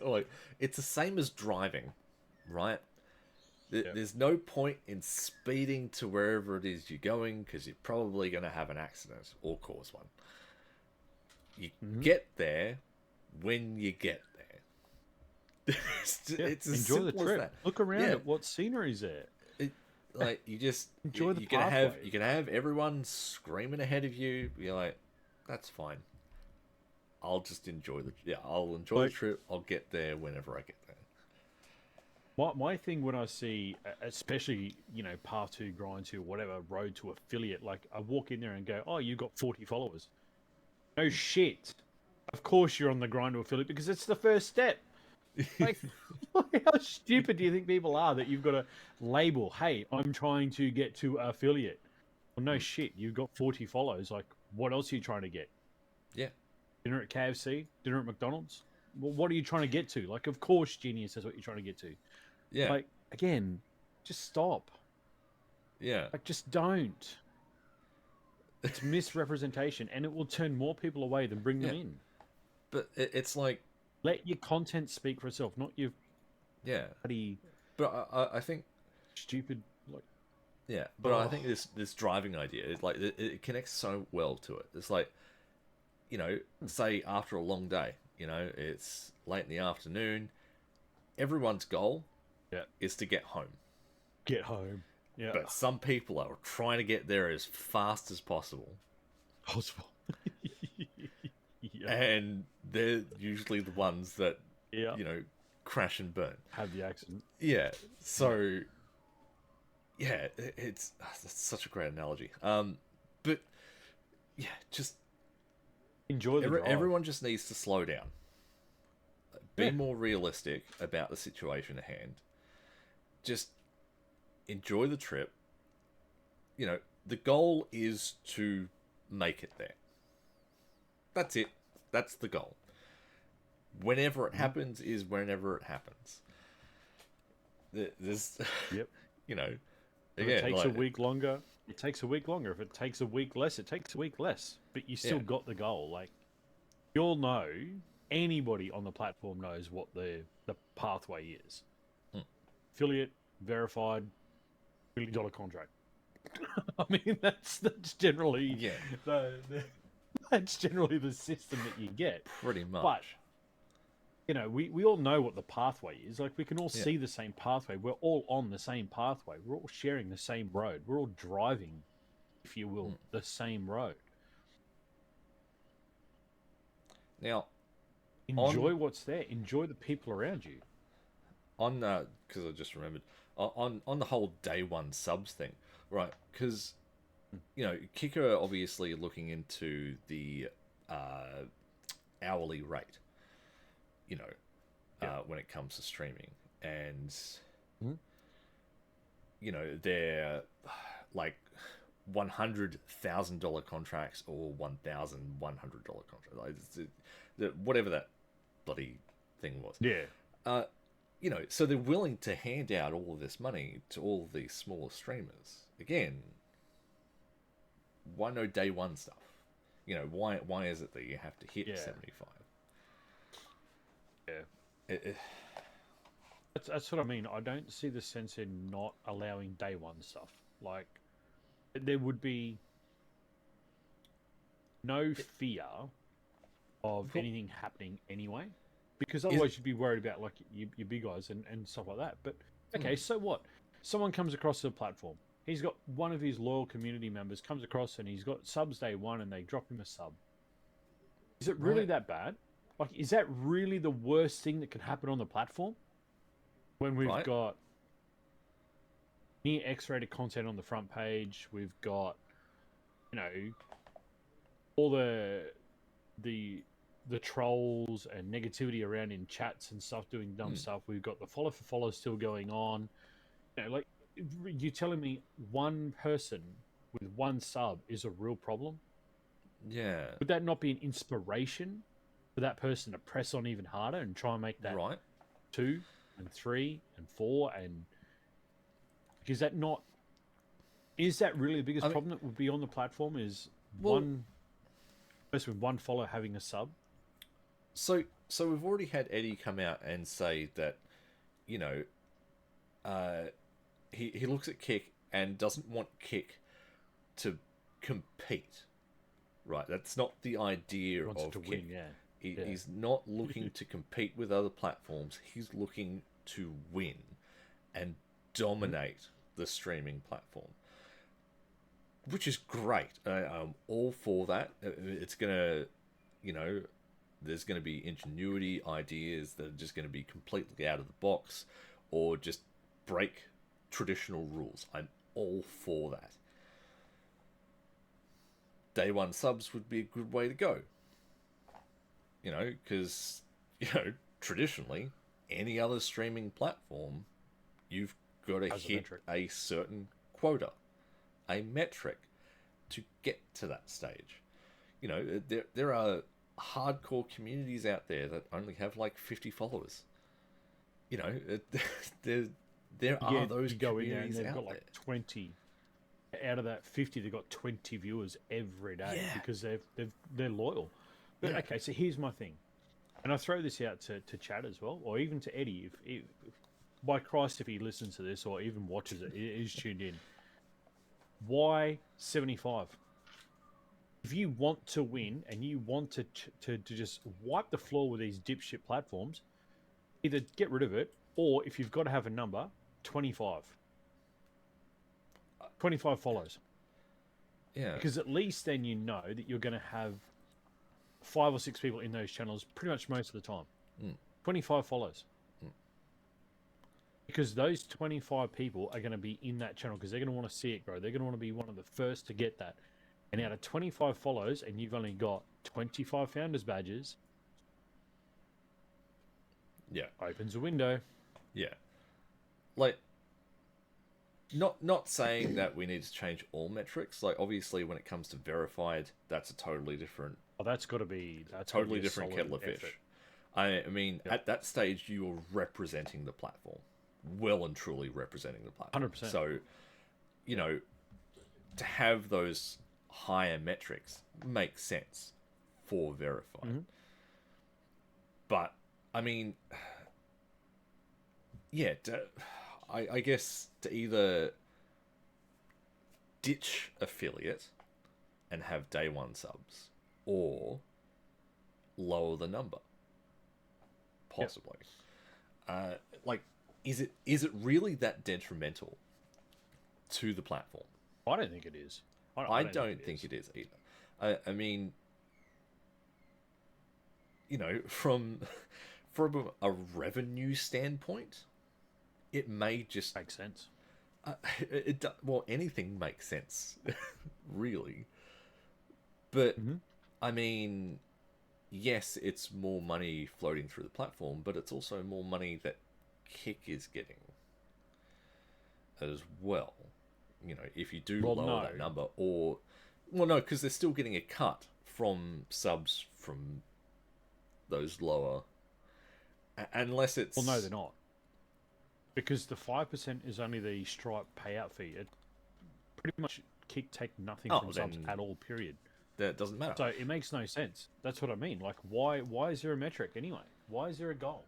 B: Like, it's the same as driving, right?
A: Yeah.
B: There's no point in speeding to wherever it is you're going, because you're probably going to have an accident or cause one. You
A: Mhm.
B: get there when you get there.
A: Yeah.
B: It's as
A: Enjoy the
B: simple as
A: trip.
B: that.
A: Look around
B: Yeah,
A: at what scenery's there.
B: like, you just
A: Enjoy the
B: you're gonna have
A: pathway.
B: you're gonna have everyone screaming ahead of you. You're like, that's fine. I'll just enjoy I'll enjoy the
A: Like
B: trip. I'll get there whenever I get there.
A: my thing when I see, especially path to, grind to, whatever, road to affiliate, like I walk in there and go, "Oh, you've got 40 followers." No shit. Of course you're on the grind to affiliate because it's the first step. Like, how stupid do you think people are that you've got a label? Hey, I'm trying to get to affiliate. Well, no shit. You've got 40 follows. Like, what else are you trying to get?
B: Yeah,
A: Dinner at KFC? Dinner at McDonald's? Well, what are you trying to get to? Like, of course, Genius says what you're trying to get to.
B: yeah,
A: Like, again, just stop.
B: yeah.
A: Like, just don't. It's misrepresentation, and it will turn more people away than bring them
B: Yeah,
A: in.
B: but it's like,
A: Let your content speak for itself, not your
B: yeah.
A: bloody
B: But I think,
A: stupid. Like,
B: yeah. But I
A: oh,
B: think this driving idea is like, it connects so well to it. It's like, say after a long day, it's late in the afternoon. Everyone's goal
A: yeah.
B: is to get home.
A: Get home. Yeah.
B: But some people are trying to get there as fast as possible.
A: Possible. Yeah.
B: And they're usually the ones that,
A: Yeah.
B: crash and burn.
A: Have the accident.
B: Yeah. So, yeah, it's that's such a great analogy. But yeah, just
A: Enjoy the drive.
B: everyone just needs to slow down. Be
A: Yeah.
B: more realistic about the situation at hand. Just enjoy the trip. The goal is to make it there. That's it. That's the goal. Whenever it happens is whenever it happens. There's,
A: Yep.
B: again,
A: If it takes a
B: like,
A: week longer, it takes a week longer. If it takes a week less, it takes a week less. But you still
B: yeah,
A: got the goal. Like, you'll know, anybody on the platform knows what the pathway is.
B: Hmm.
A: Affiliate, verified, $1 million contract. I mean, that's generally
B: yeah,
A: that's generally the system that you get.
B: pretty much.
A: But we all know what the pathway is. Like, we can all
B: Yeah.
A: see the same pathway. We're all on the same pathway. We're all sharing the same road. We're all driving, if you will, the same road.
B: Now,
A: Enjoy what's there. Enjoy the people around you.
B: on because I just remembered on the whole day one subs thing, right? Because Kicker are obviously looking into the hourly rate, when it comes to streaming, and
A: Mhm.
B: they're like $100,000 contracts or $1,100 contracts, like, whatever that bloody thing was.
A: Yeah.
B: So they're willing to hand out all of this money to all of these smaller streamers. Again, why no day one stuff? Why is it that you have to hit 75?
A: Yeah.
B: It,
A: That's what I mean. I don't see the sense in not allowing day one stuff. Like, there would be no fear of anything happening anyway, because otherwise you'd be worried about, like, your big guys and stuff like that. But okay, so what? Someone comes across the platform. He's got one of his loyal community members comes across and he's got subs day one, and they drop him a sub. Is it really that bad? Like, is that really the worst thing that can happen on the platform? When we've got near X-rated content on the front page, we've got, all the trolls and negativity around in chats and stuff doing dumb stuff. We've got the follow for follow still going on. Like, you're telling me one person with one sub is a real problem?
B: Yeah.
A: Would that not be an inspiration for that person to press on even harder and try and make that 2 and 3 and 4? And is that really the biggest problem that would be on the platform? Is one person with one follower having a sub?
B: So we've already had Eddie come out and say that, he looks at Kick and doesn't want Kick to compete. Right, that's not the idea of Kick.
A: Win, yeah.
B: He's not looking to compete with other platforms. He's looking to win and dominate the streaming platform, which is great. I'm all for that. It's gonna, there's gonna be ingenuity ideas that are just gonna be completely out of the box, or just break traditional rules. I'm all for that. Day one subs would be a good way to go. Because, traditionally, any other streaming platform, you've got to hit a certain quota, a metric, to get to that stage. There are hardcore communities out there that only have like 50 followers. There are those communities
A: they've
B: out
A: got
B: there.
A: like 20. Out of that 50, they've got 20 viewers every day because they're loyal. But okay, so here's my thing, and I throw this out to Chad as well, or even to Eddie, if by Christ, if he listens to this or even watches it, is tuned in. Why 75? If you want to win and you want to just wipe the floor with these dipshit platforms, either get rid of it, or if you've got to have a number, 25. 25 follows.
B: Yeah.
A: Because at least then you know that you're going to have 5 or 6 people in those channels pretty much most of the time. 25 follows. Because those 25 people are going to be in that channel because they're going to want to see it grow. They're going to want to be one of the first to get that. And out of 25 follows, and you've only got 25 founders badges, opens a window.
B: Yeah. Like, not saying that we need to change all metrics. Like, obviously, when it comes to verified, that's a totally different.
A: Oh, that's got to be
B: totally different kettle of fish. I mean, at that stage, you are representing the platform, well and truly representing the platform.
A: 100%.
B: So, to have those higher metrics makes sense for verified. But I mean, I guess to either ditch affiliate and have day one subs, or lower the number, possibly. Like, is it really that detrimental to the platform?
A: I don't think it is.
B: I don't think it is either. I mean, you know, from a revenue standpoint, it may just
A: Makes sense.
B: well, anything makes sense, really. But
A: Mm-hmm.
B: I mean, yes, it's more money floating through the platform, but it's also more money that Kick is getting as well. You know, if you do
A: Well,
B: lower
A: no.
B: that number, or well, no, because they're still getting a cut from subs from those lower, unless it's
A: Well, no, they're not. Because the 5% is only the Stripe payout fee. It pretty much Kick take nothing
B: Oh,
A: from subs
B: then
A: at all, period.
B: that doesn't matter.
A: So it makes no sense. That's what I mean. Like, why is there a metric anyway? Why is there a goal?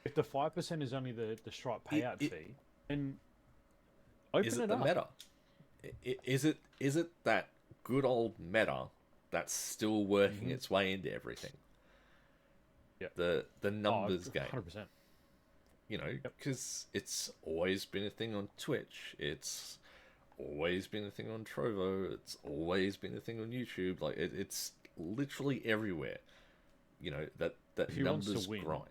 A: If the 5% is only the Stripe payout fee, then open
B: Is it
A: it
B: the
A: up.
B: meta? Is it that good old meta that's still working its way into everything?
A: Yeah.
B: The numbers game.
A: 100%.
B: You know, because it's always been a thing on Twitch. It's always been a thing on Trovo. It's always been a thing on YouTube. Like it's literally everywhere. You know that
A: If you want
B: numbers
A: to win,
B: grind.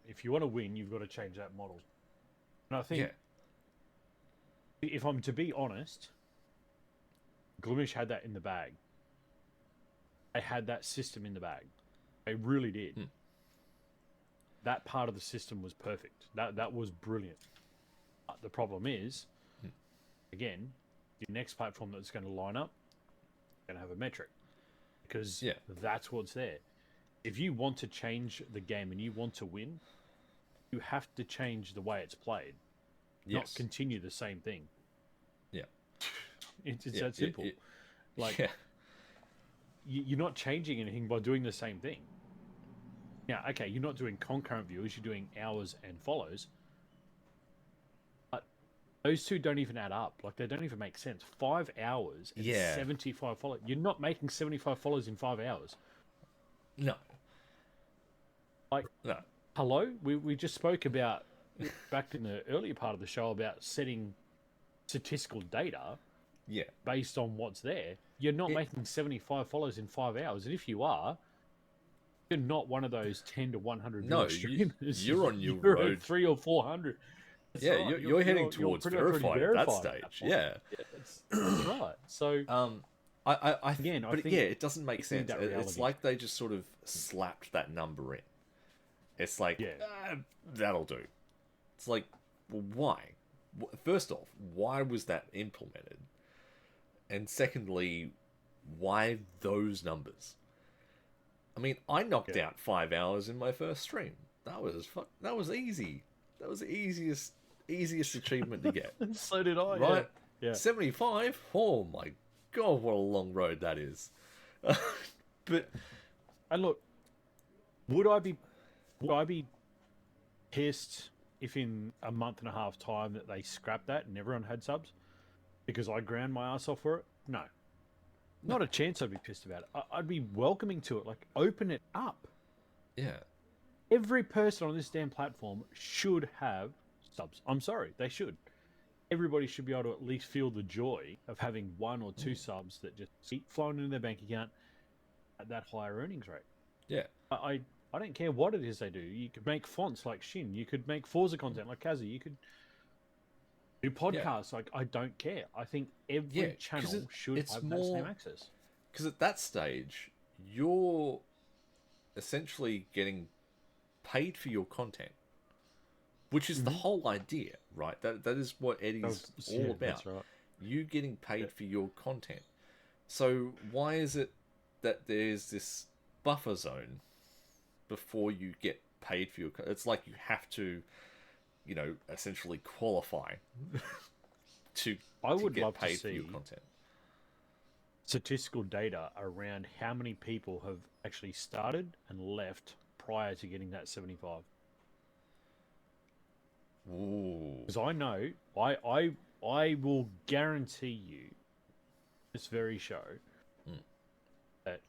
A: If you want to win, you've got to change that model. And I think, if I'm to be honest, Glimish had that in the bag. They had that system in the bag. They really did. That part of the system was perfect. That was brilliant. But the problem is, again, the next platform that's going to line up, going to have a metric, because that's what's there. If you want to change the game and you want to win, you have to change the way it's played, not continue the same thing.
B: Yeah,
A: it's that simple. You're not changing anything by doing the same thing. Now, okay, you're not doing concurrent viewers, you're doing hours and follows. But those two don't even add up. Like, they don't even make sense. 5 hours and 75 follows. You're not making 75 follows in 5 hours.
B: No.
A: Like,
B: no.
A: Hello? We just spoke about, back in the earlier part of the show, about setting statistical data based on what's there. You're not making 75 follows in 5 hours. And if you are, you're not one of those 10 to 100 streamers.
B: You're on your
A: you're
B: road.
A: At 300 or 400. That's right.
B: You're heading towards verified at that stage.
A: That's right. So,
B: I
A: think
B: it doesn't make sense. It's like they just sort of slapped that number in. It's like, that'll do. It's like, well, why? First off, why was that implemented? And secondly, why those numbers? I mean, I knocked out 5 hours in my first stream. That was easy. That was the easiest achievement to get.
A: So did I.
B: Right?
A: Yeah.
B: 75. Oh my god, what a long road that is. But
A: and look, would I be pissed if in a month and a half time that they scrapped that and everyone had subs because I ground my ass off for it? No. Not a chance I'd be pissed about it. I'd be welcoming to it. Like, open it up.
B: Yeah.
A: Every person on this damn platform should have subs. I'm sorry, they should. Everybody should be able to at least feel the joy of having 1 or 2 subs that just keep flowing into their bank account at that higher earnings rate.
B: Yeah.
A: I don't care what it is they do. You could make fonts like Shin. You could make Forza content like Kazi. You could do podcasts. Like, I don't care. I think every channel should have that same access.
B: Because at that stage, you're essentially getting paid for your content, which is the whole idea, right? That is what Eddie's all about.
A: That's right.
B: You getting paid for your content. So why is it that there's this buffer zone before you get paid for your content? It's like you have to, essentially qualify to get paid for your content.
A: Statistical data around how many people have actually started and left prior to getting that 75. Because I know, I will guarantee you, this very show, that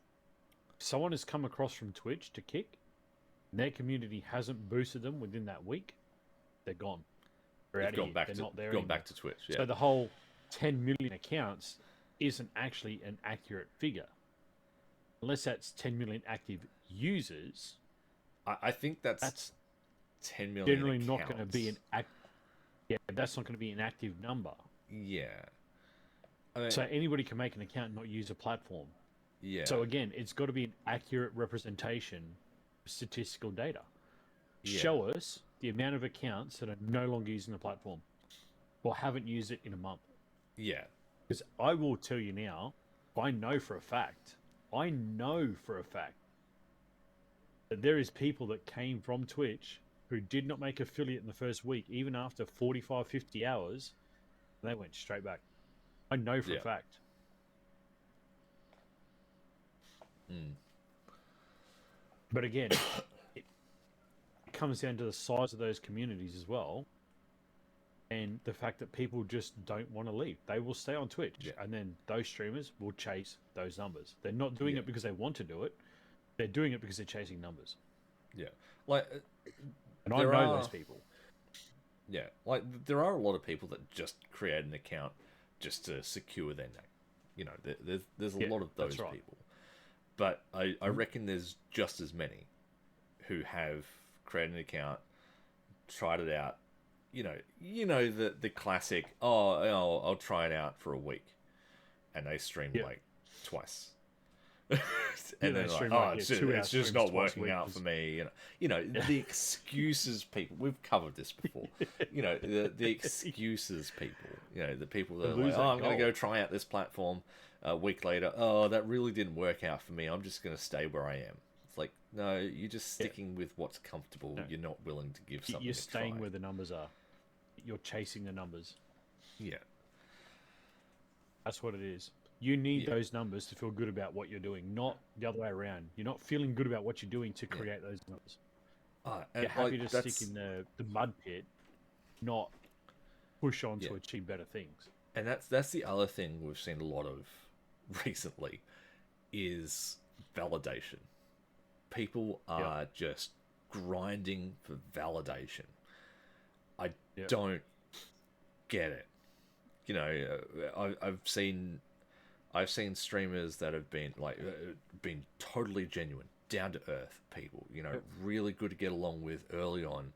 A: someone has come across from Twitch to Kick, and their community hasn't boosted them within that week, they're gone. They're out of here. They're not there anymore.
B: Back to Twitch. Yeah.
A: So the whole 10 million accounts isn't actually an accurate figure. Unless that's 10 million active users.
B: I think that's 10 million
A: generally
B: accounts.
A: Not going to be that's not going to be an active number.
B: Yeah. I mean,
A: so anybody can make an account and not use a platform.
B: Yeah.
A: So again, it's got to be an accurate representation of statistical data.
B: Yeah.
A: Show us the amount of accounts that are no longer using the platform or haven't used it in a month.
B: Yeah.
A: Because I will tell you now, I know for a fact that there is people that came from Twitch who did not make affiliate in the first week, even after 45, 50 hours, and they went straight back. I know for a fact. But again, it comes down to the size of those communities as well, and the fact that people just don't want to leave. They will stay on Twitch, and then those streamers will chase those numbers. They're not doing it because they want to do it. They're doing it because they're chasing numbers.
B: Yeah. Like,
A: and I know those people.
B: Yeah. Like, there are a lot of people that just create an account just to secure their name. You know, there's a lot of those people. But I reckon there's just as many who have created an account, tried it out. You know the classic, I'll try it out for a week. And they stream like twice. And then like, it's just not working out for me. You know, the excuses people. We've covered this before. You know, the excuses people. You know, the people that are like, I'm going to go try out this platform. A week later, that really didn't work out for me. I'm just going to stay where I am. It's like, no, you're just sticking with what's comfortable. No. You're not willing to give something.
A: You're staying where the numbers are. You're chasing the numbers.
B: Yeah,
A: that's what it is. You need those numbers to feel good about what you're doing, not the other way around. You're not feeling good about what you're doing to create those numbers. You're happy to stick in the mud pit, not push on to achieve better things.
B: And that's the other thing we've seen a lot of recently is validation. People are just grinding for validation. I don't get it. You know, I've seen streamers that have been been totally genuine, down to earth people, you know, really good to get along with early on,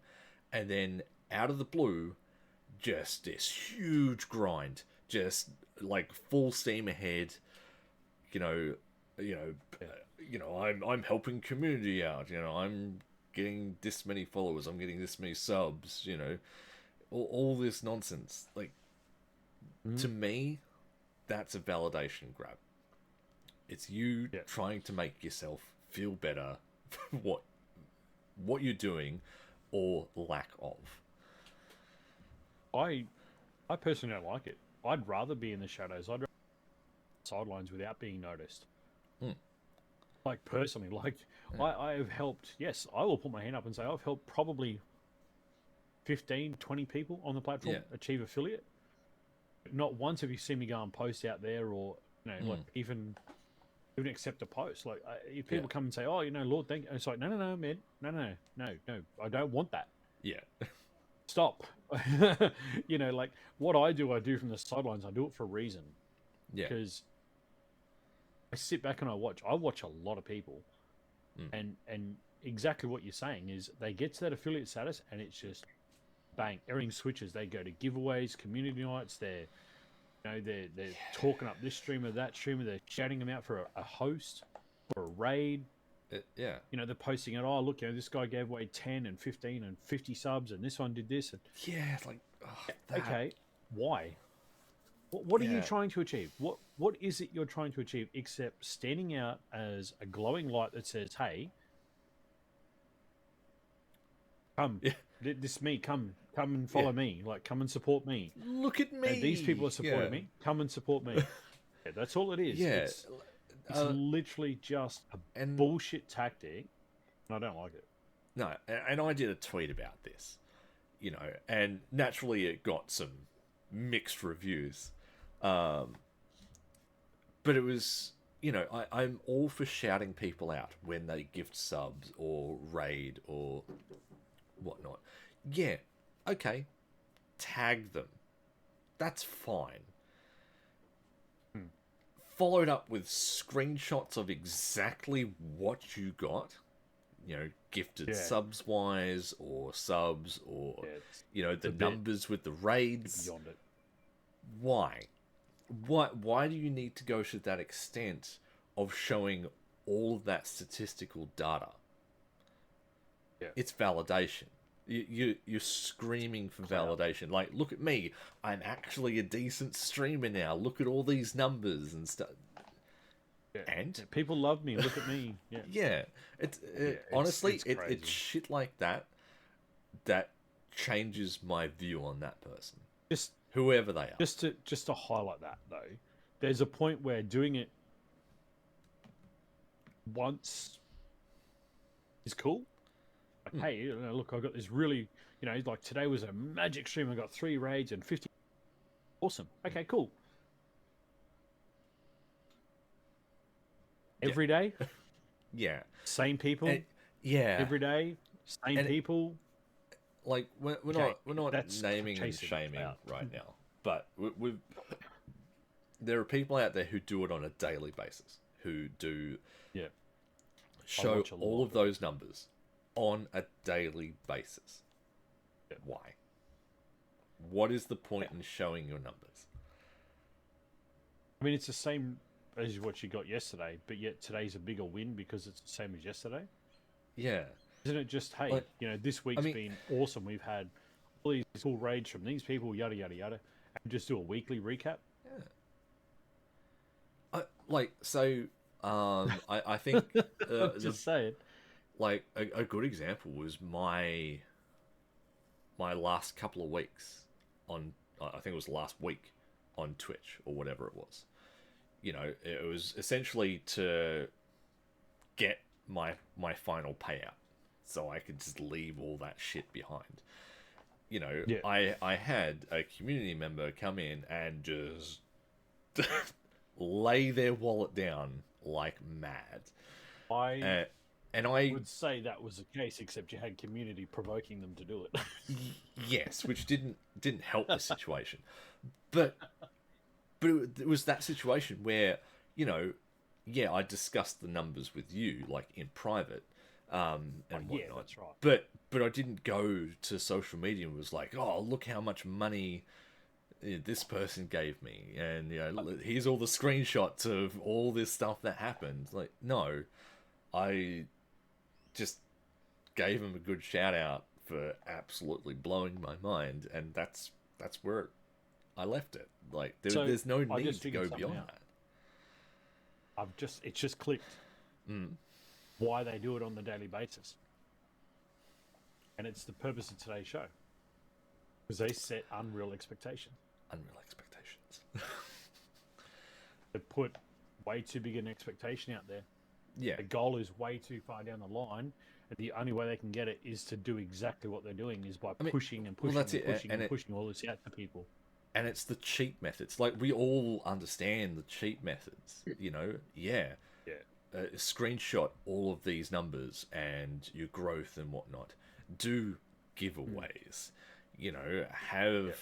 B: and then out of the blue, just this huge grind, just like full steam ahead. I'm helping community out. You know, I'm getting this many followers. I'm getting this many subs. You know, all this nonsense. Like, to me, that's a validation grab. It's you trying to make yourself feel better for what you're doing or lack of.
A: I personally don't like it. I'd rather be in the shadows. I'd rather be sidelines without being noticed. Like, personally, I have helped. Yes, I will put my hand up and say I've helped probably 15, 20 people on the platform achieve affiliate. Not once have you seen me go and post out there, or like even accept a post. Like, if people come and say, "Oh, Lord, thank you," it's like, no, man, no, I don't want that.
B: Yeah.
A: Stop. Like, what I do from the sidelines. I do it for a reason.
B: Yeah.
A: Because I sit back and I watch a lot of people, and exactly what you're saying is they get to that affiliate status and it's just bang, everything switches. They go to giveaways, community nights. They're talking up this streamer, that streamer. They're shouting them out for a host or a raid.
B: Yeah.
A: They're posting it. Oh, look, this guy gave away 10 and 15 and 50 subs, and this one did this. And
B: it's like,
A: okay, why? What are you trying to achieve? What is it you're trying to achieve, except standing out as a glowing light that says, "Hey, come, this is me. Come and follow me. Like, come and support me.
B: Look at me.
A: And these people are supporting me. Come and support me." That's all it is.
B: Yeah.
A: It's literally just a bullshit tactic, and I don't like it.
B: No, and I did a tweet about this, and naturally it got some mixed reviews. But it was you know, I'm all for shouting people out when they gift subs or raid or whatnot. Yeah, okay, tag them. That's fine.
A: Hmm.
B: Followed up with screenshots of exactly what you got, you know, gifted
A: Yeah,
B: subs wise or subs or,
A: yeah,
B: you know,
A: it's
B: the
A: a bit
B: numbers with the raids.
A: beyond it.
B: Why? Why do you need to go to that extent of showing all of that statistical data?
A: Yeah,
B: It's validation. You're screaming for
A: clout.
B: validation. Like, look at me. I'm actually a decent streamer now. Look at all these numbers and stuff.
A: Yeah.
B: And
A: Yeah, people love me. Look at me. Yeah,
B: yeah, it's
A: yeah.
B: honestly,
A: It's
B: it's
A: crazy.
B: shit like that that changes my view on that person,
A: Just
B: whoever they are.
A: just to highlight that though, there's a point where doing it once is cool. Like,
B: Hmm.
A: hey, look, I got this really, like today was a magic stream. I got 3 raids and 50. Awesome. Okay, cool.
B: Yeah,
A: Every day,
B: yeah,
A: same people.
B: and yeah,
A: Every day, same
B: and
A: people.
B: like
A: Okay,
B: we're not
A: that's
B: naming and
A: chasing
B: shaming
A: clout.
B: right now, but we've there are people out there who do it on a daily basis, who do
A: Yeah, I
B: show
A: watch a
B: all
A: lot
B: of
A: of it.
B: those numbers on a daily basis.
A: Yeah.
B: Why? What is the
A: Yeah.
B: point in showing your numbers?
A: I mean, it's the same as what you got yesterday, but yet today's a bigger win because it's the same as yesterday.
B: Yeah,
A: Isn't it just, hey,
B: like
A: this
B: I
A: week's
B: mean,
A: been awesome. We've had all these cool raids from these people, yada, yada, yada. And just do a weekly recap.
B: yeah, like so. I think the
A: Just say it.
B: like a good example was my last couple of weeks on I think it was last week on Twitch or whatever it was. You know, it was essentially to get my final payout so I could just leave all that shit behind. You know,
A: Yeah.
B: I had a community member come in and just lay their wallet down like mad.
A: I
B: Uh, and I
A: would say that was the case, except you had community provoking them to do it.
B: yes, which didn't help the situation. But it was that situation where, you know, yeah, I discussed the numbers with you like in private, and
A: Yeah,
B: whatnot.
A: that's right.
B: But I didn't go to social media and was like, oh, look how much money this person gave me, and you know, here's all the screenshots of all this stuff that happened. Like, no, I just gave him a good shout out for absolutely blowing my mind, and that's where I left it. Like,
A: So
B: there's no
A: I
B: need
A: just
B: to
A: figured
B: go
A: something
B: beyond
A: out.
B: that.
A: It's just clicked
B: Mm.
A: why they do it on a daily basis. And it's the purpose of today's show. Because they set unreal expectations.
B: Unreal expectations.
A: They put way too big an expectation out there.
B: Yeah,
A: The goal is way too far down the line, and the only way they can get it is to do exactly what they're doing is by
B: I mean,
A: pushing and
B: well,
A: pushing
B: that's
A: and
B: it,
A: pushing
B: and
A: and pushing all this out to people.
B: it's the cheat methods. Like, we all understand the cheat methods. You know, yeah,
A: Yeah.
B: screenshot all of these numbers and your growth and whatnot. Do giveaways. You know, have
A: Yeah.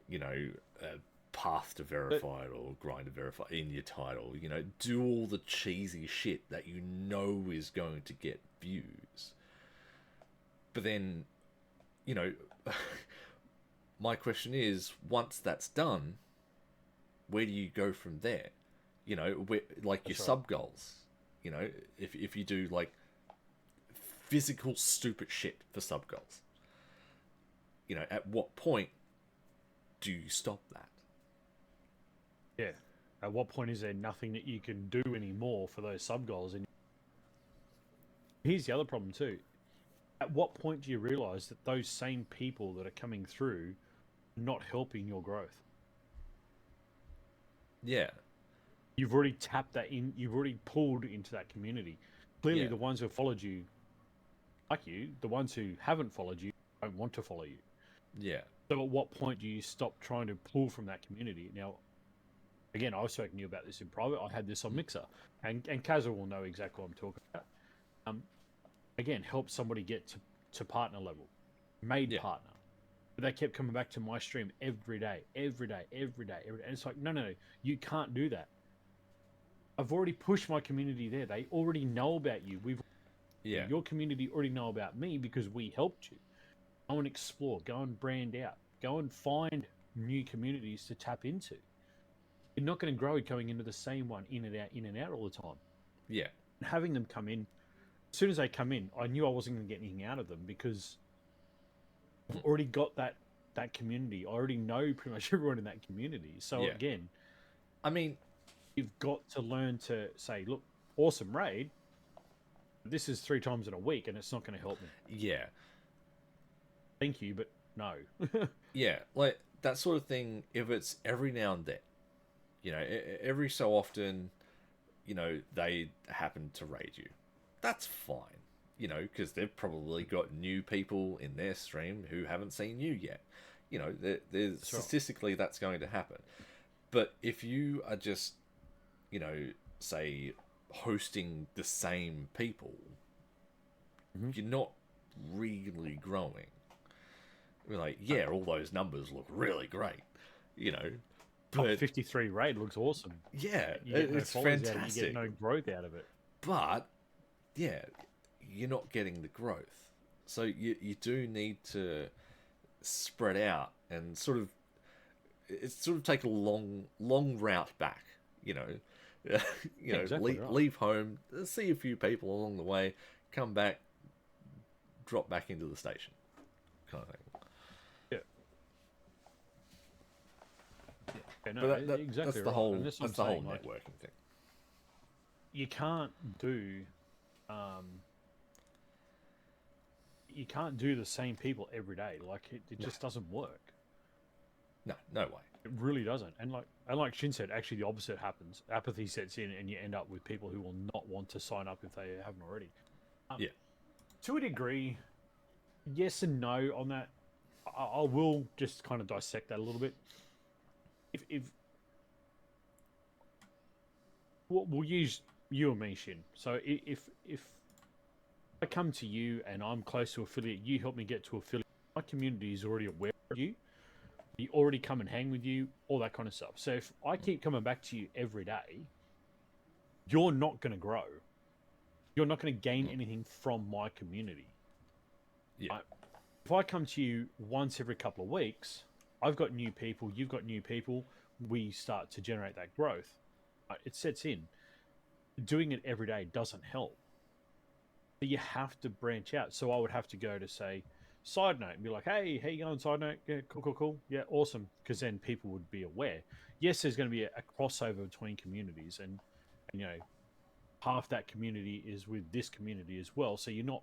B: you know a path to
A: But
B: verified or grind to verify in your title. You know, do all the cheesy shit that you know is going to get views. But then, you know, my question is, once that's done, where do you go from there? You know, like your
A: that's right.
B: sub goals. You know, if you do like physical stupid shit for sub goals, you know, at what point do you stop that?
A: Yeah. At what point is there nothing that you can do anymore for those sub goals? And here's the other problem too. At what point do you realize that those same people that are coming through are not helping your growth?
B: Yeah,
A: You've already tapped that in. You've already pulled into that community. Clearly,
B: yeah,
A: the ones who followed you like you. The ones who haven't followed you don't want to follow you.
B: yeah,
A: So, at what point do you stop trying to pull from that community? Now, again, I was talking to you about this in private. I had this on Mixer, and Kazza will know exactly what I'm talking about. Again, help somebody get to partner level, made
B: Yeah.
A: partner. But they kept coming back to my stream every day, every day, every day, every day. And it's like, no, you can't do that. I've already pushed my community there. They already know about you.
B: Yeah.
A: Your community already know about me because we helped you. Go and explore. Go and brand out. Go and find new communities to tap into. You're not going to grow it going into the same one in and out all the time.
B: Yeah.
A: And having them come in, as soon as they come in, I knew I wasn't going to get anything out of them because I've already got that community. I already know pretty much everyone in that community. So
B: Yeah.
A: again,
B: I mean,
A: you've got to learn to say, look, awesome raid. This is 3 times in a week, and it's not going to help me.
B: yeah.
A: Thank you, but no.
B: Yeah, like that sort of thing, if it's every now and then, you know, every so often, you know, they happen to raid you, that's fine, you know, because they've probably got new people in their stream who haven't seen you yet. You know, there's statistically that's going to happen. But if you are just, you know, say, hosting the same people, you're not really growing. We're like, yeah, all those numbers look really great, you know. But
A: 53 raid looks awesome.
B: yeah,
A: You get no
B: it's
A: followers out of it,
B: fantastic.
A: you get no growth out of it.
B: But yeah, you're not getting the growth. So you do need to spread out and sort of take a long route back, you know. You know,
A: exactly right.
B: leave home, see a few people along the way, come back, drop back into the station, kind of thing.
A: Yeah, no,
B: But
A: exactly
B: that's the
A: right.
B: whole
A: And
B: that's
A: what
B: the
A: I'm
B: whole
A: saying, like,
B: networking thing.
A: you can't do you can't do the same people every day. Like it just doesn't work.
B: No way.
A: It really doesn't. And like Shin said, actually the opposite happens. Apathy sets in, and you end up with people who will not want to sign up if they haven't already.
B: Yeah.
A: To a degree, yes and no on that. I will just kind of dissect that a little bit. If we'll use you and me, Shin. So if I come to you and I'm close to affiliate, you help me get to affiliate. My community is already aware of you. You already come and hang with you, all that kind of stuff. So if I keep coming back to you every day, you're not going to grow. You're not going to gain anything from my community.
B: Yeah.
A: If I come to you once every couple of weeks, I've got new people, you've got new people, we start to generate that growth. It sets in. Doing it every day doesn't help. But you have to branch out. So I would have to go to, say, SideNote and be like, hey, how you going, SideNote? Yeah, cool. Yeah, awesome. Because then people would be aware. Yes, there's going to be a crossover between communities, and you know, half that community is with this community as well. So you're not,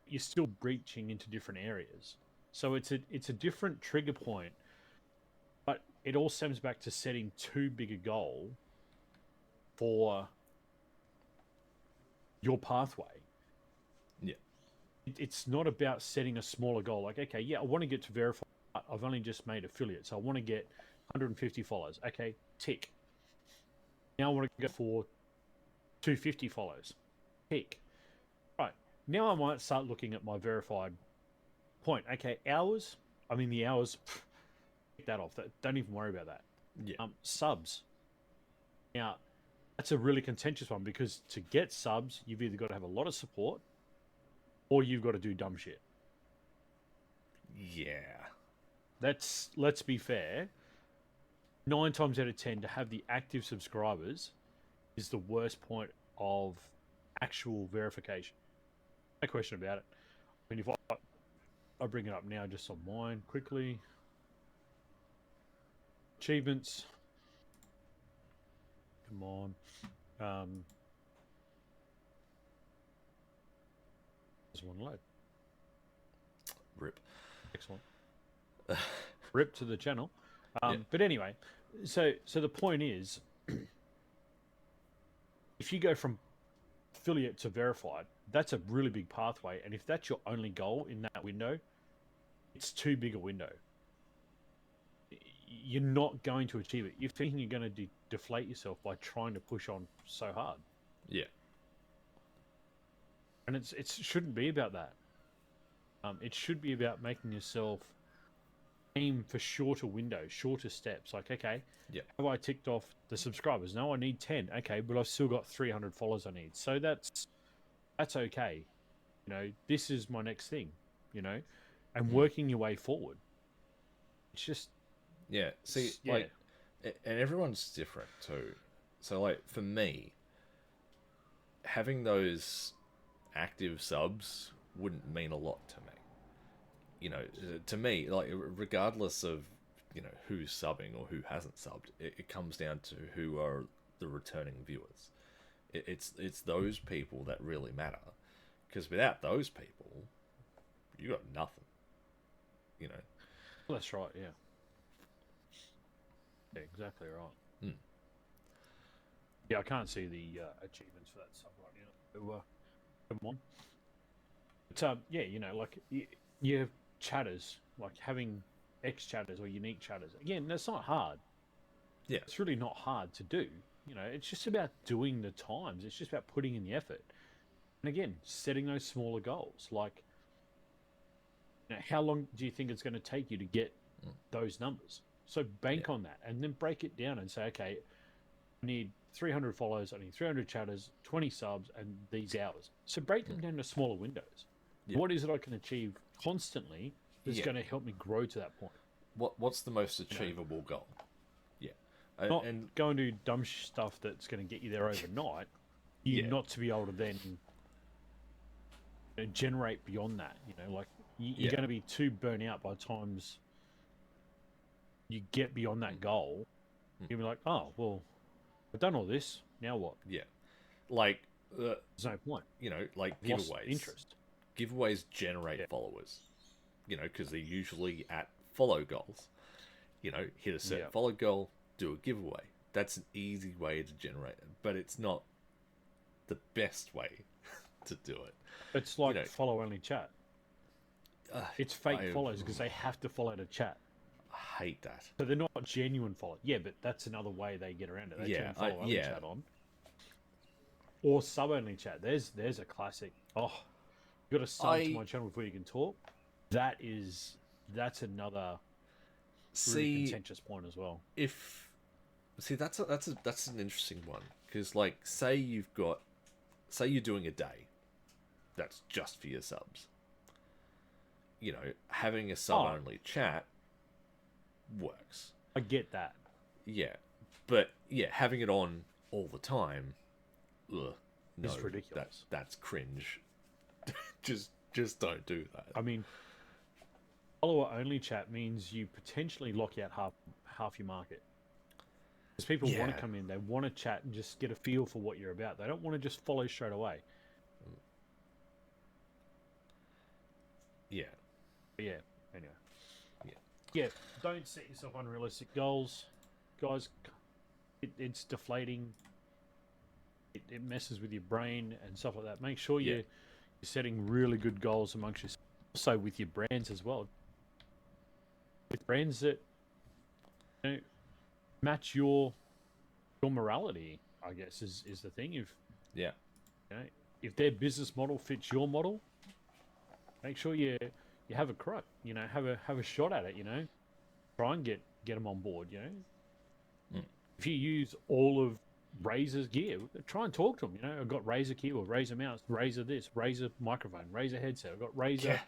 A: you're still breaching into different areas. So it's a different trigger point, but it all stems back to setting too big a goal for your pathway.
B: Yeah.
A: It's not about setting a smaller goal. Like, okay, yeah, I want to get to verify. I've only just made affiliate, so I want to get 150 followers. Okay, tick. Now I want to go for 250 follows. Tick. Right. Now I might start looking at my verified point. Okay, hours. I mean, the hours, take that off. Don't even worry about that.
B: Yeah.
A: Subs. Now, that's a really contentious one, because to get subs, you've either got to have a lot of support or you've got to do dumb shit.
B: Yeah.
A: Let's be fair. 9 times out of 10, to have the active subscribers is the worst point of actual verification. No question about it. I mean, if I bring it up now just on mine quickly. Achievements. Come on. Doesn't want to load.
B: Rip.
A: Excellent. Rip to the channel.
B: Yeah.
A: But anyway, so the point is, if you go from affiliate to verified, that's a really big pathway. And if that's your only goal in that window, it's too big a window. you're not going to achieve it. You're thinking you're going to deflate yourself by trying to push on so hard.
B: Yeah.
A: And it shouldn't be about that. It should be about making yourself aim for shorter windows, shorter steps. Like, okay,
B: Yeah.
A: have I ticked off the subscribers? No, I need 10. Okay, but I've still got 300 followers I need. So that's okay. You know, this is my next thing, you know, and working your way forward. It's just...
B: Yeah. See, like, and everyone's different too. So, like, for me, having those active subs wouldn't mean a lot to me. You know, to me, like, regardless of, you know, who's subbing or who hasn't subbed, it comes down to who are the returning viewers. It's those people that really matter. Because without those people, you got nothing. You know.
A: Well, that's right, yeah. Yeah, exactly right. Yeah, I can't see the achievements for that sub right now. So, come on. But, yeah, you know, like, you have chatters, like having X chatters or unique chatters. Again, that's not hard.
B: Yeah.
A: It's really not hard to do. You know, it's just about doing the times. It's just about putting in the effort. And again, setting those smaller goals. Like, you know, how long do you think it's going to take you to get those numbers? So bank on that and then break it down and say, okay, I need 300 follows, I need 300 chatters, 20 subs, and these hours. So break them down to smaller windows. Yeah. What is it I can achieve constantly that's going to help me grow to that point?
B: What's the most achievable goal? Yeah.
A: Not go and do dumb stuff that's going to get you there overnight. Not to be able to then generate beyond that. You know, like you're going to be too burnt out by times you get beyond that goal. You'll be like, oh, well, I've done all this. Now what?
B: Yeah. Like,
A: there's no point.
B: You know, like
A: Lost
B: giveaways.
A: Interest.
B: Giveaways generate followers. You know, because they're usually at follow goals. You know, hit a certain follow goal, do a giveaway. That's an easy way to generate it, but it's not the best way to do it.
A: It's like follow only chat. It's fake follows because they have to follow to chat.
B: I hate that.
A: So they're not genuine follow. Yeah, but that's another way they get around it. They turn follow only chat on. Or sub only chat. There's a classic. Oh, you got to sub to my channel before you can talk. That's another really contentious point as well.
B: That's an interesting one because, like, say you're doing a day that's just for your subs. You know, having a sub only chat works.
A: I get that.
B: Yeah, but having it on all the time, no,
A: it's ridiculous.
B: That's cringe. just don't do that.
A: I mean, follower only chat means you potentially lock out half your market. Because people want to come in, they want to chat and just get a feel for what you're about. They don't want to just follow straight away.
B: Yeah.
A: But yeah. Anyway. Yeah. Don't set yourself unrealistic goals, guys. It's deflating. It messes with your brain and stuff like that. Make sure you're setting really good goals amongst yourself. Also with your brands as well. With brands that match your morality, I guess is the thing. If their business model fits your model, make sure you have a crack. Have a shot at it. Try and get them on board. If you use all of Razer's gear, try and talk to them. I've got Razer keyboard, Razer mouse, Razer this, Razer microphone, Razer headset. I've got Razer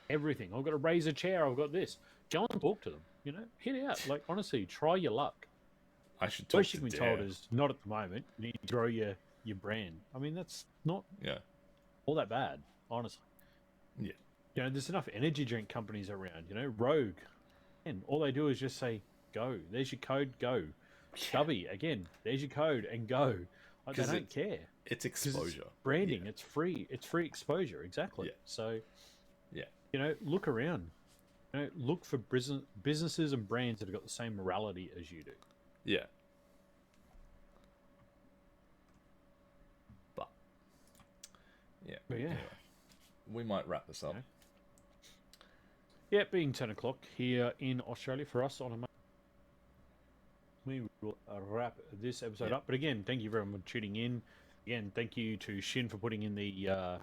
A: everything. I've got a Razer chair. I've got this. Go and talk to them. Hit it out. Like, honestly, try your luck.
B: I should talk
A: Most you can be told is not at the moment. You need to grow your brand. I mean, that's not all that bad, honestly.
B: Yeah.
A: There's enough energy drink companies around. Rogue, and all they do is just say, "Go." There's your code. Go. Stubby, again. There's your code, and go. Like, they don't care.
B: It's exposure.
A: It's branding. Yeah. It's free. It's free exposure. Exactly.
B: Yeah.
A: So, look around. Look for businesses and brands that have got the same morality as you do.
B: Yeah. But anyway, we might wrap this up.
A: Yeah, being 10 o'clock here in Australia for us on a Monday. we will wrap this episode
B: Yeah.
A: up. But again, thank you very much for tuning in. Again, thank you to Shin for putting in the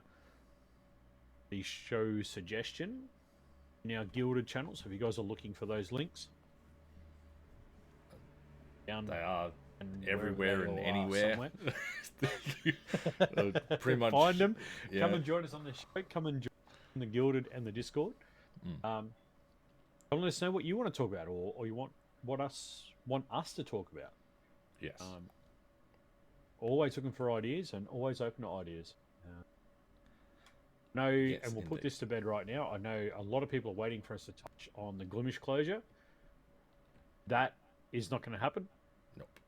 A: show suggestion in our Gilded channel. So if you guys are looking for those links, down
B: They are
A: and
B: everywhere and
A: all are
B: anywhere.
A: somewhere.
B: Pretty much.
A: Find them.
B: Yeah.
A: Come and join us on the show. Come and join the Gilded and the Discord. Let us know what you want to talk about, or you want us to talk about.
B: Yes.
A: Always looking for ideas and always open to ideas.
B: Yes,
A: and we'll put
B: indeed.
A: this to bed right now. I know a lot of people are waiting for us to touch on the Glimish closure. That is not going to happen.
B: Nope.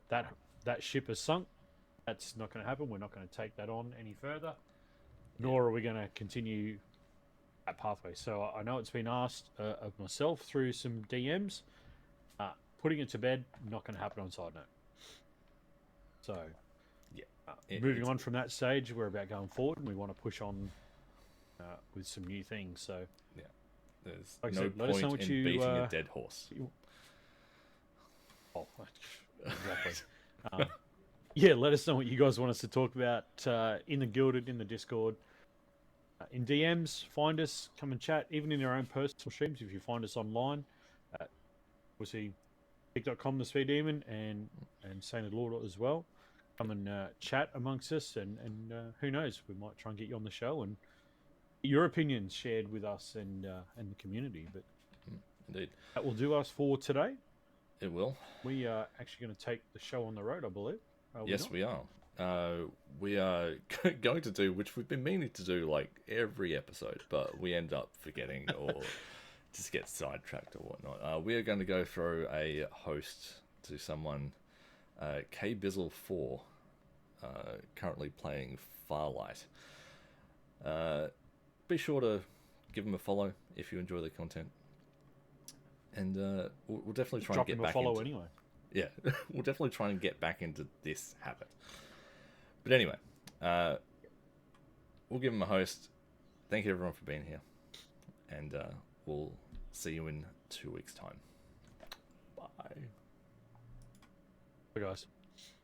A: That ship has sunk. That's not going to happen. We're not going to take that on any further, nor are we going to continue that pathway. So I know it's been asked of myself through some DMs. Putting it to bed, not going to happen on SideNote. So,
B: yeah,
A: moving on from that stage, we're about going forward, and we want to push on with some new things. So,
B: yeah, there's
A: like I
B: no
A: said, let us know
B: point
A: what
B: in
A: you,
B: beating a dead horse.
A: Oh, exactly. Yeah, let us know what you guys want us to talk about in the Gilded, in the Discord, in DMs. Find us, come and chat, even in our own personal streams. If you find us online, obviously, pick.com, the Speed Demon, and Sainted Lord as well. Come and chat amongst us, and who knows, we might try and get you on the show and your opinions shared with us and the community. But
B: Indeed,
A: that will do us for today.
B: it will.
A: We are actually going to take the show on the road, I believe.
B: Yes, we are. We are going to do, which we've been meaning to do like every episode, but we end up forgetting or just get sidetracked or whatnot. We are going to go throw a host to someone, KBizzle4, currently playing Farlight. Be sure to give him a follow if you enjoy the content. And we'll definitely try
A: Drop
B: and get
A: him a
B: back
A: follow
B: into...
A: anyway.
B: Yeah, we'll definitely try and get back into this habit. But anyway, we'll give him a host. Thank you everyone for being here. And we'll see you in 2 weeks' time. Bye.
A: Bye, guys.